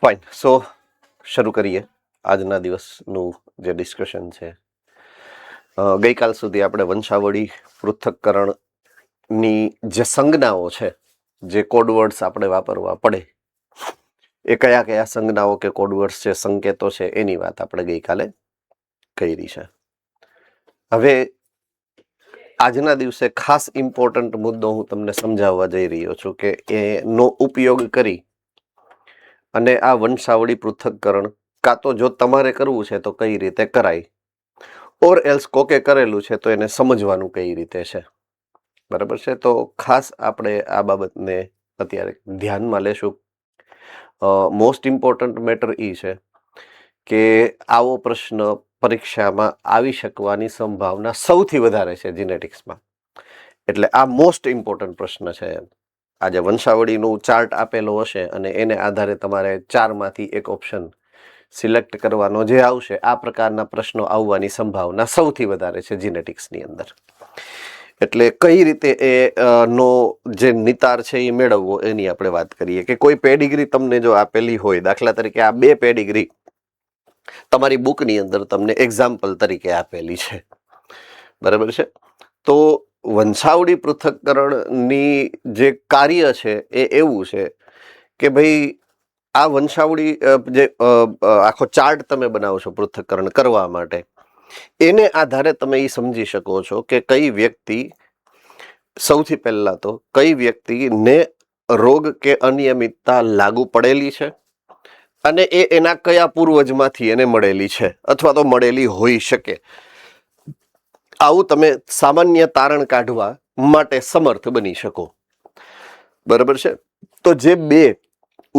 Fine. સો શરૂ કરીએ આજના દિવસનું જે ડિસ્કશન છે. ગઈકાલ સુધી આપણે વંશાવળી પૃથક્કરણની જે સંજ્ઞાઓ છે, જે કોડવર્ડ્સ આપણે વાપરવા પડે, એ કયા કયા સંજ્ઞાઓ કે કોડવર્ડ્સ છે, સંકેતો છે, એની વાત આપણે ગઈકાલે કરી છે. હવે આજના દિવસે ખાસ ઇમ્પોર્ટન્ટ મુદ્દો હું તમને સમજાવવા જઈ રહ્યો છું કે એનો ઉપયોગ કરી અને આ વંશાવળી પૃથક્કરણ કાં તો જો તમારે કરવું છે તો કઈ રીતે કરાય, ઓર એલ્સ કોકે કરેલું છે તો એને સમજવાનું કઈ રીતે છે. બરાબર છે? તો ખાસ આપણે આ બાબતને અત્યારે ધ્યાનમાં લેશું. મોસ્ટ ઇમ્પોર્ટન્ટ મેટર એ છે કે આવો પ્રશ્ન પરીક્ષામાં આવી શકવાની સંભાવના સૌથી વધારે છે જીનેટિક્સમાં. એટલે આ મોસ્ટ ઇમ્પોર્ટન્ટ પ્રશ્ન છે. આજે વંશાવળીનું ચાર્ટ આપેલો હશે અને એને આધારે તમારે 4માંથી એક ઓપ્શન સિલેક્ટ કરવાનો જે આવશે, આ પ્રકારના પ્રશ્નો આવવાની સંભાવના સૌથી વધારે છે જીનેટિક્સની અંદર. એટલે કઈ રીતે એ નો જે નિતાર છે એ મેળવવો એની આપણે વાત કરીએ. કે કોઈ પેડિગ્રી તમને જો આપેલી હોય, દાખલા તરીકે આ 2 પેડિગ્રી તમારી બુકની અંદર તમને એક્ઝામ્પલ તરીકે આપેલી છે, બરાબર છે? તો વંશાવળી પૃથક્કરણની જે કાર્ય છે એ એવું છે કે ભાઈ આ વંશાવળી જે આખો ચાર્ટ તમે બનાવો છો પૃથક્કરણ કરવા માટે, એને આધારે તમે એ સમજી શકો છો કે કઈ વ્યક્તિ, સૌથી પહેલા તો કઈ વ્યક્તિને રોગ કે અનિયમિતતા લાગુ પડેલી છે અને એ એના કયા પૂર્વજમાંથી એને મળેલી છે અથવા તો મળેલી હોઈ શકે. આવું તમે સામાન્ય તારણ કાઢવા માટે સમર્થ બની શકો. બરાબર છે? તો જે 2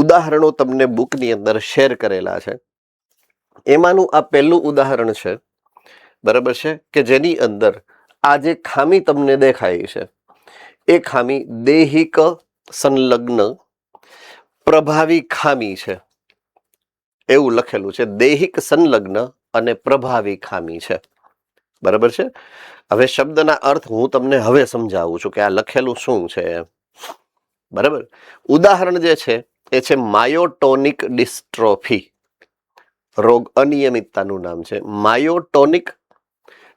ઉદાહરણો તમને બુકની અંદર શેર કરેલા છે, એમાંનું આ પહેલું ઉદાહરણ છે, બરાબર છે, કે જેની અંદર આ જે ખામી તમને દેખાય છે એ ખામી દૈહિક સંલગ્ન પ્રભાવી ખામી છે. એવું લખેલું છે, દૈહિક સંલગ્ન અને પ્રભાવી ખામી છે. બરાબર છે? હવે શબ્દના અર્થ હું તમને હવે સમજાવું છું કે આ લખેલું શું છે. બરાબર? ઉદાહરણ જે છે એ છે માયોટોનિક ડિસ્ટ્રોફી. રોગ, અનિયમિતતાનું નામ છે માયોટોનિક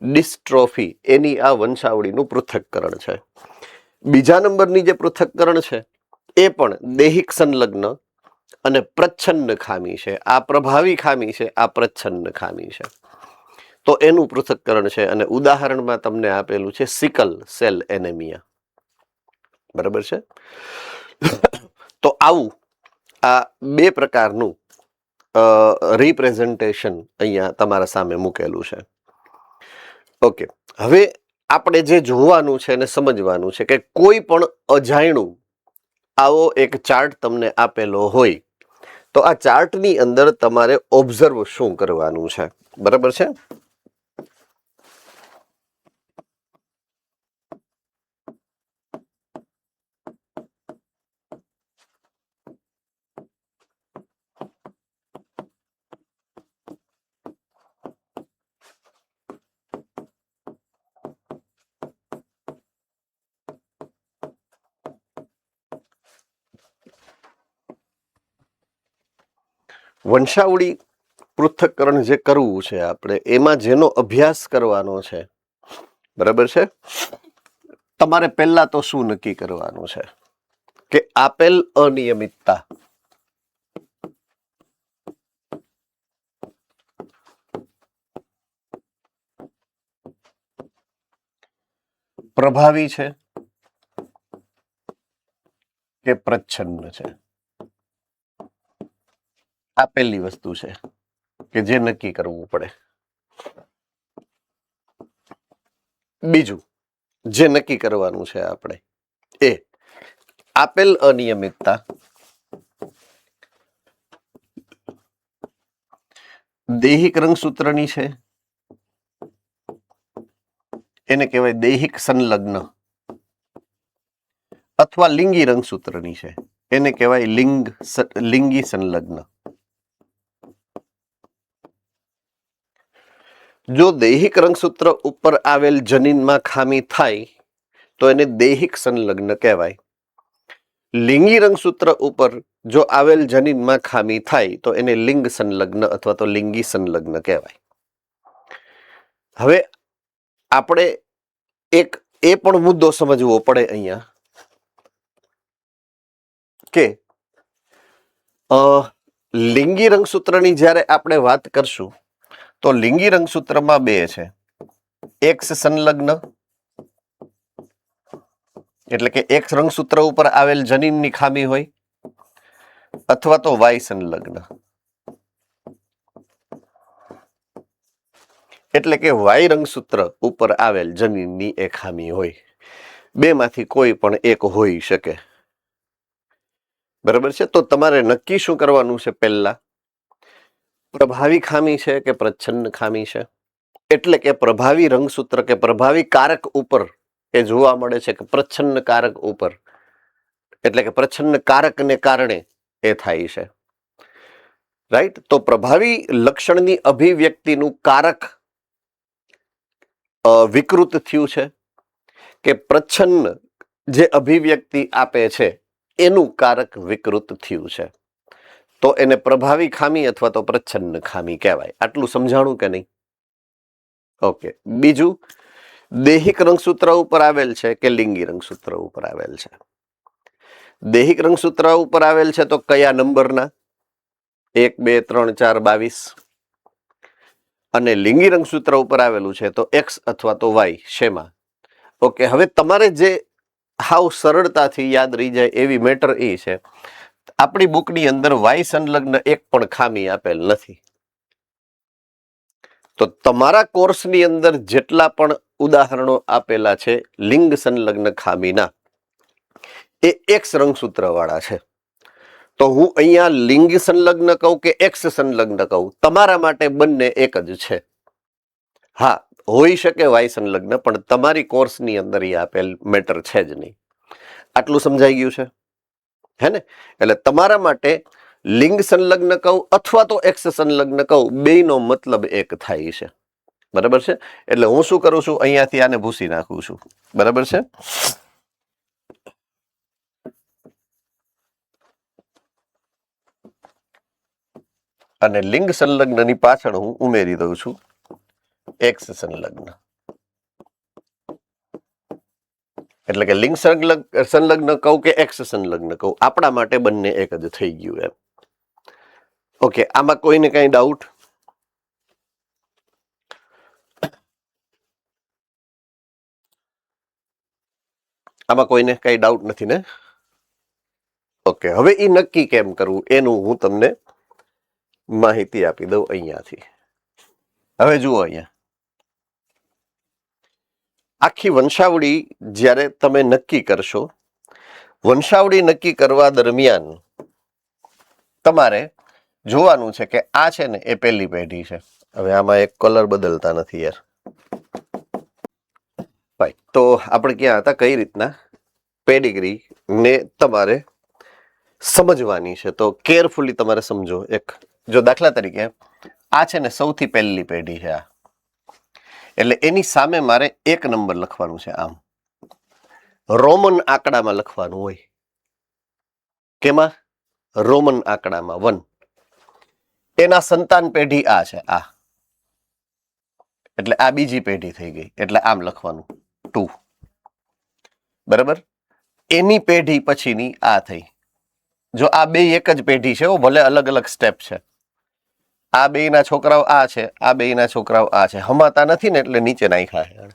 ડિસ્ટ્રોફી. એની આ વંશાવળીનું પૃથક્કરણ છે. બીજા નંબરની જે પૃથક્કરણ છે એ પણ દૈહિક સંલગ્ન અને પ્રચ્છન્ન ખામી છે. આ પ્રભાવી ખામી છે, આ પ્રચ્છન્ન ખામી છે. તો એનું પૃથક્કરણ છે અને ઉદાહરણમાં તમને આપેલું છે સિકલ સેલ એનેમિયા. બરાબર છે? તો આવું આ 2 પ્રકારનું રિપ્રેઝન્ટેશન અહીંયા તમારા સામે મૂકેલું છે. ઓકે, હવે આપણે જે જોવાનું છે અને સમજવાનું છે કે કોઈ પણ અજાણ્યું આવો એક ચાર્ટ તમને આપેલો હોય તો આ ચાર્ટની અંદર તમારે ઓબ્ઝર્વ શું કરવાનું છે. બરાબર છે? વંશાવળી પૃથક્કરણ જે કરવું છે આપણે, એમાં જેનો અભ્યાસ કરવાનો છે, બરાબર છે, તમારે પહેલા તો શું નક્કી કરવાનું છે કે આપેલ અનિયમિતતા પ્રભાવી છે કે પ્રચ્છન્ન છે. આ પહેલી વસ્તુ છે કે જે નક્કી કરવું પડે. બીજું જે નક્કી કરવાનું છે આપણે એ આપેલ અનિયમિતતા દૈહિક રંગસૂત્રની છે, એને કહેવાય દૈહિક સંલગ્ન, અથવા લિંગી રંગસૂત્રની છે, એને કહેવાય લિંગી સંલગ્ન. જો દૈહિક રંગસૂત્ર ઉપર આવેલ જનીનમાં ખામી થાય તો એને દૈહિક સંલગ્ન કહેવાય. લિંગી રંગસૂત્ર ઉપર જો આવેલ જનીનમાં ખામી થાય તો એને લિંગ સંલગ્ન અથવા તો લિંગી સંલગ્ન કહેવાય. હવે આપણે એક એ પણ મુદ્દો સમજવો પડે અહીંયા કે લિંગી રંગસૂત્રની જ્યારે આપણે વાત કરશું તો લિંગી રંગસૂત્રમાં બે છે, એક્સ સંલગ્ન એટલે કે એક્સ રંગસૂત્ર ઉપર આવેલ જનીનની ખામી હોય અથવા તો વાય સંલગ્ન એટલે કે વાય રંગસૂત્ર ઉપર આવેલ જનીનની એ ખામી હોય. બેમાંથી કોઈ પણ એક હોઈ શકે. બરાબર છે. તો તમારે નક્કી શું કરવાનું છે? પહેલા પ્રભાવી ખામી છે કે પ્રચ્છન્ન ખામી છે? એટલે કે પ્રભાવી રંગસૂત્ર કે પ્રભાવી કારક ઉપર એ જોવા મળે છે કે પ્રચ્છન્ન કારક ઉપર, એટલે કે પ્રચ્છન્ન કારકને કારણે એ થાય છે. રાઈટ. તો પ્રભાવી લક્ષણની અભિવ્યક્તિનું કારક વિકૃત થયું છે કે પ્રચ્છન્ન જે અભિવ્યક્તિ આપે છે એનું કારક વિકૃત થયું છે, તો એને પ્રભાવી ખામી અથવા તો પ્રચ્છન્ન ખામી કહેવાય. આટલું સમજાણું કે નહીં? ઓકે. બીજું, દૈહિક રંગસૂત્ર ઉપર આવેલ છે કે લિંગી રંગસૂત્ર ઉપર આવેલ છે? દૈહિક રંગસૂત્ર ઉપર આવેલ છે તો કયા નંબરના? 1, 2, 3, 4, 22. અને લિંગી રંગસૂત્ર ઉપર આવેલું છે તો એક્સ અથવા તો વાય. શેમાં? ઓકે. હવે તમારે જે હાવ સરળતાથી યાદ રહી જાય એવી મેટર એ છે, આપણી બુકની અંદર વાય સંલગ્ન એક પણ ખામી આપેલ નથી. તો તમારા કોર્સની અંદર જેટલા પણ ઉદાહરણો આપેલા છે લિંગ સંલગ્ન ખામીના, એ એક્સ રંગસૂત્ર વાળા છે. તો હું અહીંયા લિંગ સંલગ્ન કહું કે એક્સ સંલગ્ન કહું, તમારા માટે બંને એક જ છે. હા, હોઈ શકે વાય સંલગ્ન, પણ તમારી કોર્સની અંદર એ આપેલ મેટર છે જ નહીં. આટલું સમજાઈ ગયું છે? હે ને? એટલે તમારા માટે લિંગ સંલગ્ન કહું અથવા તો એક્સ સંલગ્ન કહું, બેયનો મતલબ એક થાય છે. બરાબર છે? એટલે હું શું કરું છું, અહીંયાથી આને ભૂસી નાખું છું. બરાબર છે? અને લિંગ સંલગ્નની પાછળ હું ઉમેરી દઉં છું એક્સ સંલગ્ન. એટલે કે લિંગ સંલગ્ન કહું કે એક્સ સંલગ્ન કહું, આપણા માટે બંને એક જ થઈ ગયું એમ. ઓકે. આમાં કોઈને કઈ ડાઉટ? આમાં કોઈને કઈ ડાઉટ નથી ને? ઓકે. હવે એ નક્કી કેમ કરવું એનું હું તમને માહિતી આપી દઉં અહીંયાથી. હવે જુઓ, અહીંયા આખી વંશાવળી જ્યારે તમે નક્કી કરશો, વંશાવળી નક્કી કરવા દરમિયાન તમારે જોવાનું છે કે આ છે ને એ પહેલી પેઢી છે. હવે આમાં એક કલર બદલતા નથી યાર. ભાઈ, તો આપણે ક્યાં હતા? કઈ રીતના પેડિગ્રી ને તમારે સમજવાની છે, તો કેરફુલી તમારે સમજો. એક જો દાખલા તરીકે આ છે ને સૌથી પહેલી પેઢી છે આ, એટલે એની સામે મારે 1 નંબર લખવાનું છે. આમ રોમન આંકડામાં લખવાનું હોય. કેમાં? રોમન આંકડામાં 1. એના સંતાન પેઢી આ છે, આ. એટલે આ બીજી પેઢી થઈ ગઈ, એટલે આમ લખવાનું 2. બરાબર? એની પેઢી પછીની આ થઈ. જો આ બે એક જ પેઢી છે, ભલે અલગ અલગ સ્ટેપ છે. આ બેયના છોકરાઓ આ છે, આ બેયના છોકરાઓ આ છે. હમાતા નથી ને એટલે નીચે નાખ્યા.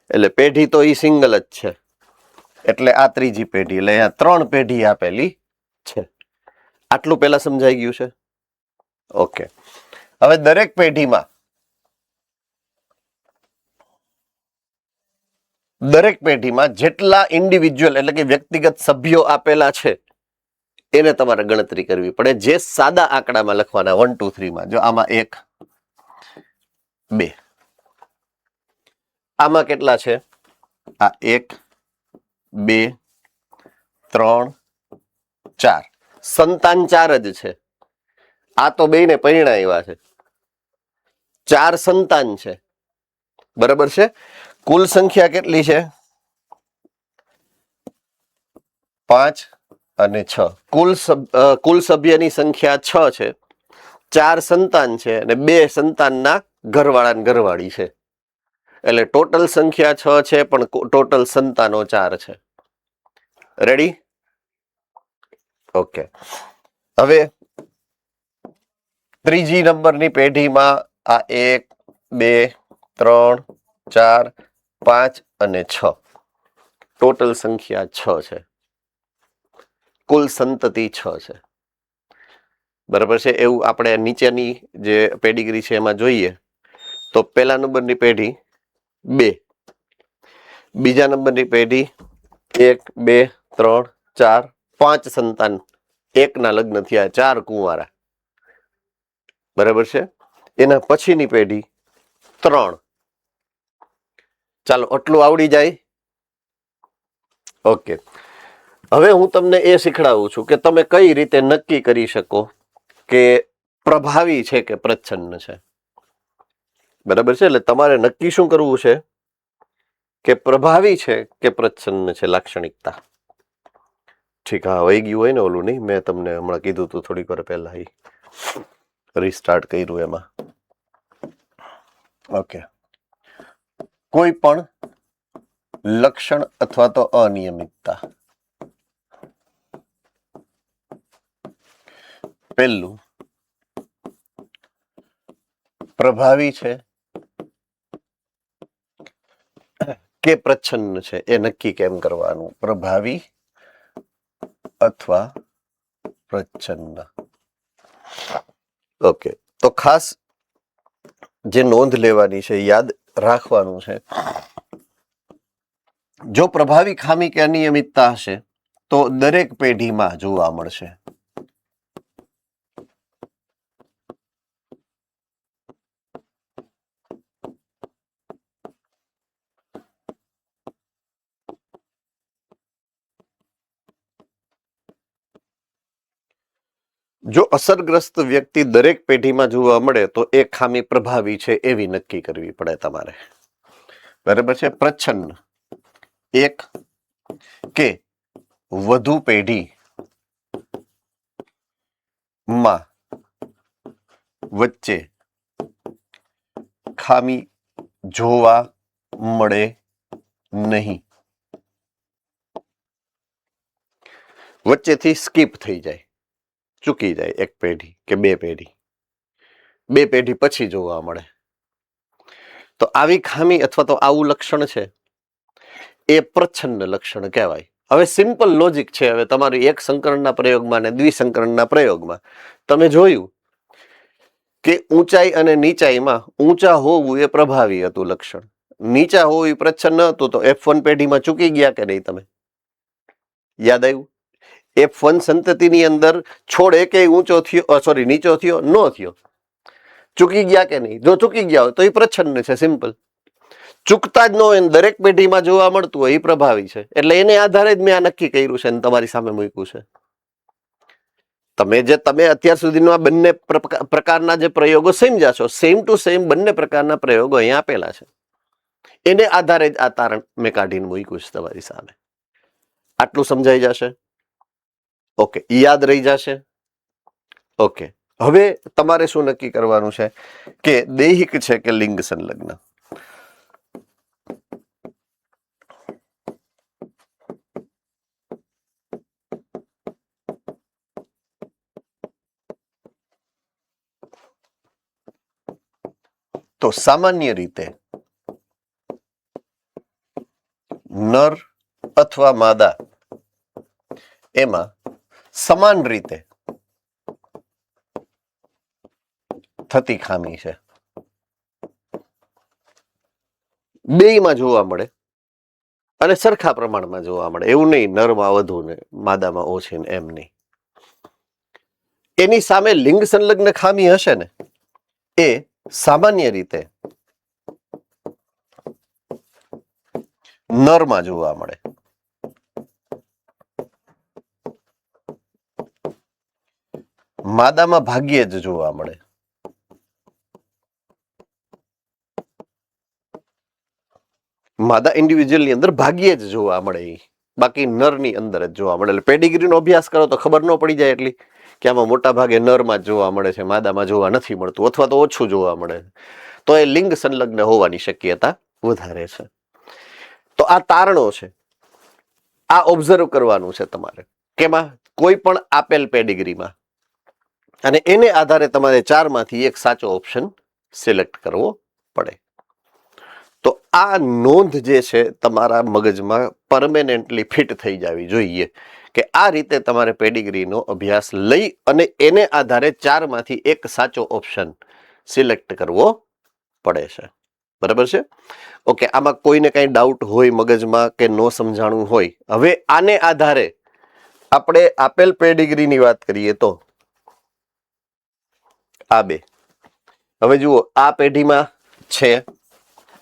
એટલે પેઢી તો ઈ સિંગલ જ છે. એટલે આ ત્રીજી પેઢી. એટલે અહીંયા 3 પેઢી આપેલી છે. આટલું પહેલા સમજાઈ ગયું છે? ઓકે. હવે દરેક પેઢીમાં જેટલા ઇન્ડિવિજ્યુઅલ એટલે કે વ્યક્તિગત સભ્યો આપેલા છે એને તમારે ગણતરી કરવી પડે, જે સાદા આંકડામાં લખવાના 1, 2, 3 માં. જો આમાં 1, 2, આમાં કેટલા છે? આ 1, 2, 3, 4. સંતાન 4 જ છે. આ તો બેયને પરણાવ્યા છે. 4 સંતાન છે. બરાબર છે? કુલ સંખ્યા કેટલી છે? 5, અને 6 કુલ સભ્યની સંખ્યા 6 છે, 4 સંતાન છે અને 2 સંતાનના ઘરવાળા ને ઘરવાળી છે, એટલે ટોટલ સંખ્યા 6 છે પણ ટોટલ સંતાનો 4 છે. રેડી? ઓકે. હવે ત્રીજી નંબરની પેઢીમાં આ 1 2 3 4 5 અને 6 ટોટલ સંખ્યા 6 છે, કુલ સંતતિ 6 છે. બરાબર છે? એવું આપણે નીચેની જે પેડિગ્રી છે એમાં જોઈએ તો પહેલા નંબરની પેઢી 2, બીજા નંબરની પેઢી 1 2 3 4 5 સંતાન, એકના લગ્ન થયા, 4 કુંવારા. બરાબર છે? એના પછીની પેઢી 3. ચાલો આટલું આવડી જાય. ઓકે. હવે હું તમને એ શીખડાવું છું કે તમે કઈ રીતે નક્કી કરી શકો કે પ્રભાવી છે કે પ્રચ્છન્ન છે. બરાબર છે? એટલે તમારે નક્કી શું કરવું છે કે પ્રભાવી છે કે પ્રચ્છન્ન છે લાક્ષણિકતા. ઠીક, હા, વહી ગયું હોય ને ઓલું, નહીં? મેં તમને હમણાં કીધું હતું થોડીક વાર પહેલા, રીસ્ટાર્ટ કર્યું એમાં. ઓકે. કોઈ પણ લક્ષણ અથવા તો અનિયમિતતા. પહેલું, પ્રભાવી છે કે પ્રચ્છન્ન છે એ નક્કી કેમ કરવાનું? પ્રભાવી અથવા પ્રચ્છન્ન. ઓકે. તો ખાસ જે નોંધ લેવાની છે, યાદ રાખવાનું છે, જો પ્રભાવી ખામી કે અનિયમિતતા હશે તો દરેક પેઢીમાં જોવા મળશે. જો અસરગ્રસ્ત વ્યક્તિ દરેક પેઢીમાં જોવા મળે તો એ ખામી પ્રભાવી છે એવી નક્કી કરવી પડે તમારે. બરાબર છે? પ્રચ્છન્ન, એક કે વધુ પેઢી માં વચ્ચે ખામી જોવા મળે નહીં, વચ્ચેથી સ્કીપ થઈ જાય, ચૂકી જાય એક પેઢી કે 2 પેઢી, 2 પેઢી પછી જોવા મળે, તો આવી ખામી અથવા તો આવું લક્ષણ છે એ પ્રચ્છન્ન લક્ષણ કહેવાય. હવે સિમ્પલ લોજિક છે. હવે તમારી એક સંકરણના પ્રયોગમાં અને દ્વિસંકરણના પ્રયોગમાં તમે જોયું કે ઊંચાઈ અને નીચાઈમાં ઊંચા હોવું એ પ્રભાવી હતું લક્ષણ, નીચા હોવું એ પ્રચ્છન્ન હતું. તો F1 પેઢીમાં ચૂકી ગયા કે નહીં? તમે યાદ આવ્યું? F1 સંતતિની અંદર છોડ એકેય ઊંચો થયો, નીચો થયો ન થયો, ચૂકી ગયા કે નહીં? જો ચૂકી ગયા હોય તો એ પ્રચ્છન્ન છે. સિમ્પલ. ચૂકતા જ ન હોય, દરેક પેઢીમાં જોવા મળતું હોય, એ પ્રભાવી છે. એટલે એને આધારે જ મેં આ નક્કી કર્યું છે અને તમારી સામે મૂક્યું છે. તમે અત્યાર સુધીના બંને પ્રકારના જે પ્રયોગો સમજ્યા છો, સેમ ટુ સેમ બંને પ્રકારના પ્રયોગો અહીંયા આપેલા છે. એને આધારે જ આ તારણ મેં કાઢીને મૂક્યું છે તમારી સામે. આટલું સમજાઈ જશે? ઓકે. યાદ રહી જશે? ઓકે. હવે તમારે શું નક્કી કરવાનું છે કે દૈહિક છે કે લિંગ સંલગ્ન? તો સામાન્ય રીતે નર અથવા માદા એમાં સમાન રીતે થતી ખામી છે. બેયમાં જોવા મળે અને સરખા પ્રમાણમાં જોવા મળે. એવું નહીં નરમાં વધુ ને માદામાં ઓછી ને એમ નહીં. એની સામે લિંગ સંલગ્ન ખામી હશે ને એ સામાન્ય રીતે નરમાં જોવા મળે. માદામાં ભાગ્યે જ જોવા મળે. માદા ઇન્ડિવિજ્યુઅલની અંદર ભાગ્યે જ જોવા મળે. બાકી નરની અંદર જ જોવા મળે. એટલે પેડિગ્રીનો અભ્યાસ કરો તો ખબર ન પડી જાય એટલી કે આમાં મોટા ભાગે નરમાં જ જોવા મળે છે, માદામાં જોવા નથી મળતું, અથવા તો ઓછું જોવા મળે, તો એ લિંગ સંલગ્ન હોવાની શક્યતા વધારે છે. તો આ તારણો છે, આ ઓબ્ઝર્વ કરવાનું છે તમારે કેમાં, કોઈ પણ આપેલ પેડિગ્રીમાં, અને એને આધારે તમારે 4 માંથી એક સાચો ઓપ્શન સિલેક્ટ કરવો પડે. તો આ નોંધ જે છે તમારા મગજમાં પરમેનન્ટલી ફિટ થઈ જવી જોઈએ કે આ રીતે તમારે પેડિગ્રીનો અભ્યાસ લઈ અને એને આધારે 4 માંથી એક સાચો ઓપ્શન સિલેક્ટ કરવો પડે છે. બરાબર છે? ઓકે, આમાં કોઈને કઈ ડાઉટ હોય મગજમાં કે ન સમજાણું હોય, હવે આને આધારે આપણે આપેલ પેડિગ્રીની વાત કરીએ તો આ બે, હવે જુઓ, આ પેઢીમાં છે,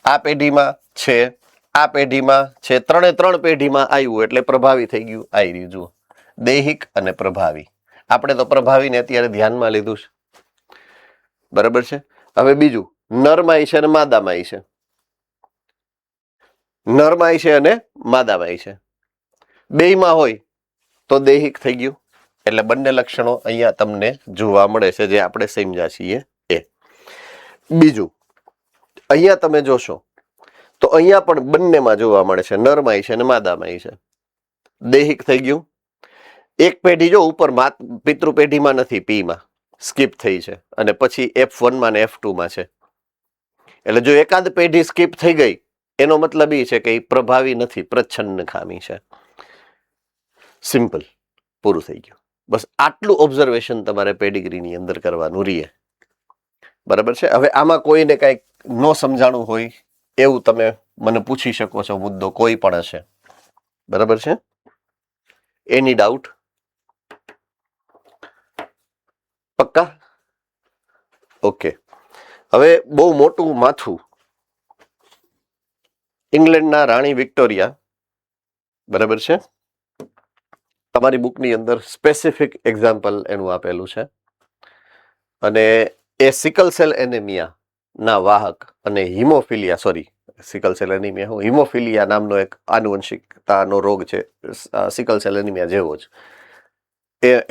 આ પેઢીમાં છે, આ પેઢીમાં છે, 3 પેઢીમાં આવ્યું એટલે પ્રભાવી થઈ ગયું. આવી રહ્યું જુઓ, દૈહિક અને પ્રભાવી. આપણે તો પ્રભાવીને અત્યારે ધ્યાનમાં લીધું છે. બરાબર છે? હવે બીજું, નરમાઈ છે અને માદામાઈ છે. નરમાઈ છે અને માદામાઈ છે, બેયમાં હોય તો દૈહિક થઈ ગયું. એટલે બંને લક્ષણો અહીંયા તમને જોવા મળે છે, જે આપણે સમજ્યા છીએ એ. બીજું, અહીંયા તમે જોશો તો અહીંયા પણ બંનેમાં જોવા મળે છે, નરમાઈ છે અને માદામાઈ છે. દૈહિક થઈ ગયું. એક પેઢી જો ઉપર પિતૃ પેઢીમાં નથી, પીમાં સ્કીપ થઈ છે, અને પછી F1 ને F2 છે. એટલે જો એકાદ પેઢી સ્કીપ થઈ ગઈ એનો મતલબ એ છે કે એ પ્રભાવી નથી, પ્રચ્છન્ન ખામી છે. સિમ્પલ, પૂરું થઈ ગયું. બસ આટલું ઓબ્ઝર્વેશન તમારે પેડિગ્રીની અંદર કરવાનું રહીએ. બરાબર છે? હવે આમાં કોઈને કંઈક ન સમજાણું હોય એવું તમે મને પૂછી શકો છો, મુદ્દો કોઈ પણ હશે. બરાબર છે? Any doubt? પક્કા? ઓકે. હવે બહુ મોટું માથું, ઇંગ્લેન્ડના રાણી વિક્ટોરિયા, બરાબર છે, તમારી બુકની અંદર સ્પેસિફિક એક્ઝામ્પલ એનું આપેલું છે, અને એ સિકલ સેલ એનેમિયા ના વાહક અને હિમોફિલિયા નામનો એક આનુવંશિકતાનો રોગ છે, સિકલ સેલ એનેમિયા જેવો જ,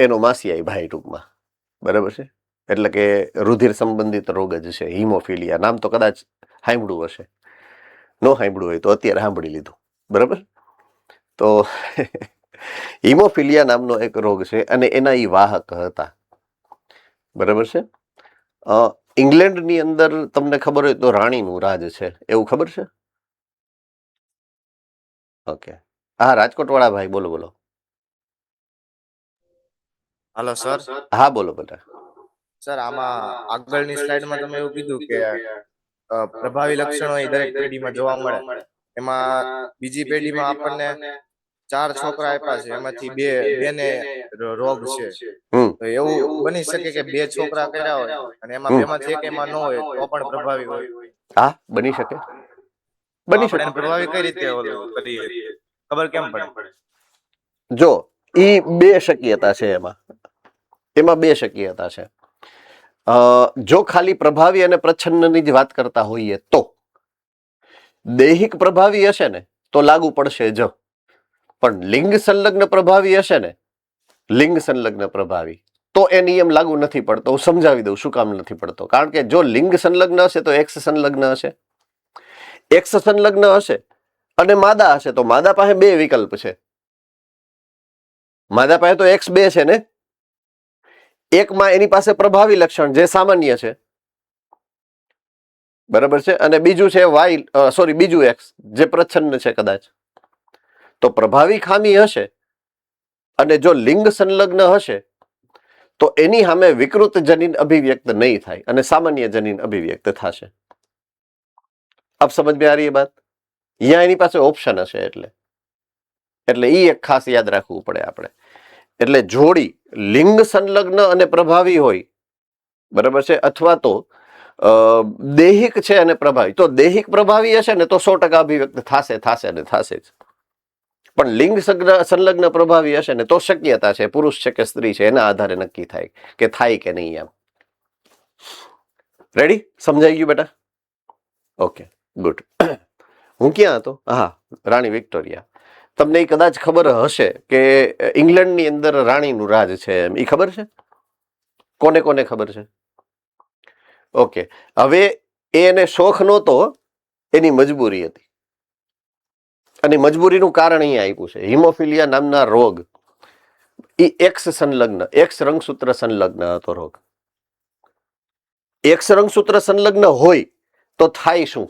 એનો માસિયાઈ ભાઈ ટૂંકમાં. બરાબર છે? એટલે કે રુધિર સંબંધિત રોગ જ છે હિમોફિલિયા. નામ તો કદાચ સાંભળ્યું હશે, ન સાંભળ્યું હોય તો અત્યારે સાંભળી લીધું. બરાબર? તો હિમોફિલિયા નામનો એક રોગ છે અને એના ઈ વાહક હતા. બરાબર છે? ઇંગ્લેન્ડની અંદર તમને ખબર હોય તો રાણીનું રાજ છે, એવું ખબર છે? ઓકે. હા, રાજકોટ વાળા ભાઈ, બોલો બોલો. Hello sir. હા બોલો બેટા. સર, આમાં આગળની સ્લાઇડમાં તમે એવું કીધું કે પ્રભાવી લક્ષણો એ દરેક પેઢીમાં જોવા મળે. એમાં બીજી પેઢીમાં આપણને 4 છોકરા આપ્યા છે, એમાંથી બેને રોગ છે. તો એવું બની શકે કે 2 છોકરા કર્યા હોય અને એમાં બેમાંથી એક એમાં ન હોય તો પણ પ્રભાવી હોય. હા, બની શકે. બની શકે. આપણે પ્રભાવી કઈ રીતે કરીએ, ખબર કેમ પડે? જો, ઈ 2 શક્યતા છે એમાં 2 શક્યતા છે. જો ખાલી પ્રભાવી અને પ્રચ્છન્નની જ વાત કરતા હોઈએ તો દૈહિક પ્રભાવી હશે ને તો લાગુ પડશે જ, પણ લિંગ સંલગ્ન પ્રભાવી હશે ને, લિંગ સંલગ્ન પ્રભાવી, તો એ નિયમ લાગુ નથી પડતો. હું સમજાવી દઉં શું કામ નથી પડતો. કારણ કે જો લિંગ સંલગ્ન હશે તો એક્સ સંલગ્ન હશે, એક્સ સંલગ્ન હશે અને માદા હશે તો માદા પાસે 2 વિકલ્પ છે. માદા પાસે તો X2 છે ને, એકમાં એની પાસે પ્રભાવી લક્ષણ જે સામાન્ય છે, બરાબર છે, અને બીજું છે બીજું X જે પ્રચ્છન્ન છે કદાચ. તો પ્રભાવી ખામી હશે અને જો લિંગ સંલગ્ન હશે તો એની સામે વિકૃત જનીન અભિવ્યક્ત નહીં થાય અને સામાન્ય જનીન અભિવ્યક્ત થશે. આપ સમજ में आ रही है बात? यहाँ એની પાસે ઓપ્શન હશે, એટલે ઈ એક ખાસ યાદ રાખવું પડે આપણે. એટલે જોડી લિંગ સંલગ્ન અને પ્રભાવી હોય, બરાબર છે, અથવા તો દૈહિક છે અને પ્રભાવી, તો દૈહિક પ્રભાવી હશે ને તો 100% અભિવ્યક્ત થશે જ. પણ લિંગ સંલગ્ન પ્રભાવી હશે ને તો શક્યતા છે, પુરુષ છે કે સ્ત્રી છે એના આધારે નક્કી થાય કે થાય કે નહીં એમ. રેડી? સમજાઈ ગયું બેટા? Okay, good. હું ક્યાં હતો? હા, રાણી વિક્ટોરિયા. તમને એ કદાચ ખબર હશે કે ઇંગ્લેન્ડની અંદર રાણીનું રાજ છે એમ, એ ખબર છે? કોને કોને ખબર છે? ઓકે, હવે એને શોખ નહોતો, એની મજબૂરી હતી. અને મજબૂરીનું કારણ અહીંયા આપ્યું છે, હિમોફિલિયા નામના રોગ. એ એક્સ સંલગ્ન, એક્સ રંગસૂત્ર સંલગ્ન હતો રોગ. એક્સ રંગસૂત્ર સંલગ્ન હોય તો થાય શું?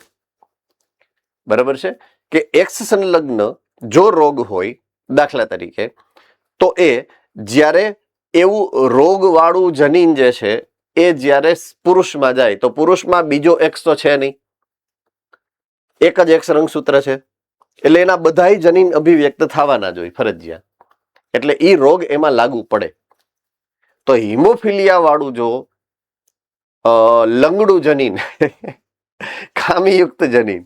બરાબર છે કે એક્સ સંલગ્ન જો રોગ હોય, દાખલા તરીકે, તો એ જ્યારે એવું રોગવાળું જનીન જે છે એ જ્યારે પુરુષમાં જાય તો પુરુષમાં બીજો એક્સ તો છે નહીં, એક જ એક્સ રંગસૂત્ર છે, એટલે એના બધાય જનીન અભિવ્યક્ત થવાના જ હોય ફરજિયાત, એટલે એ રોગ એમાં લાગુ પડે. તો હિમોફિલિયા વાળું જો લંગડું જનીન ખામીયુક્ત જનીન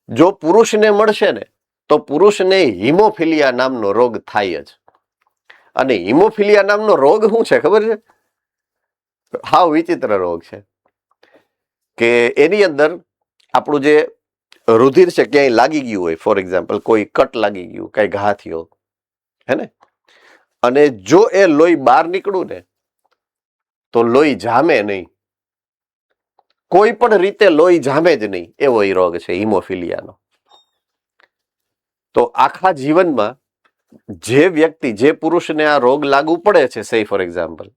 જો પુરુષને મળશે ને તો પુરુષને હિમોફિલિયા નામનો રોગ થાય જ. અને હિમોફિલિયા નામનો રોગ શું છે ખબર છે? હાવ વિચિત્ર રોગ છે કે એની અંદર આપણું જે રુધિર છે ક્યાંય લાગી ગયું હોય, ફોર એક્ઝામ્પલ કોઈ કટ લાગી ગયું, કઈ ઘા થયો, હે ને, અને જો એ લોહી બહાર નીકળ્યું ને તો લોહી જામે નહીં, કોઈ પણ રીતે લોહી જામે જ નહીં, એવો એ રોગ છે હિમોફિલિયાનો. તો આખા જીવનમાં જે વ્યક્તિ, જે પુરુષને આ રોગ લાગુ પડે છે, સે ફોર એક્ઝામ્પલ,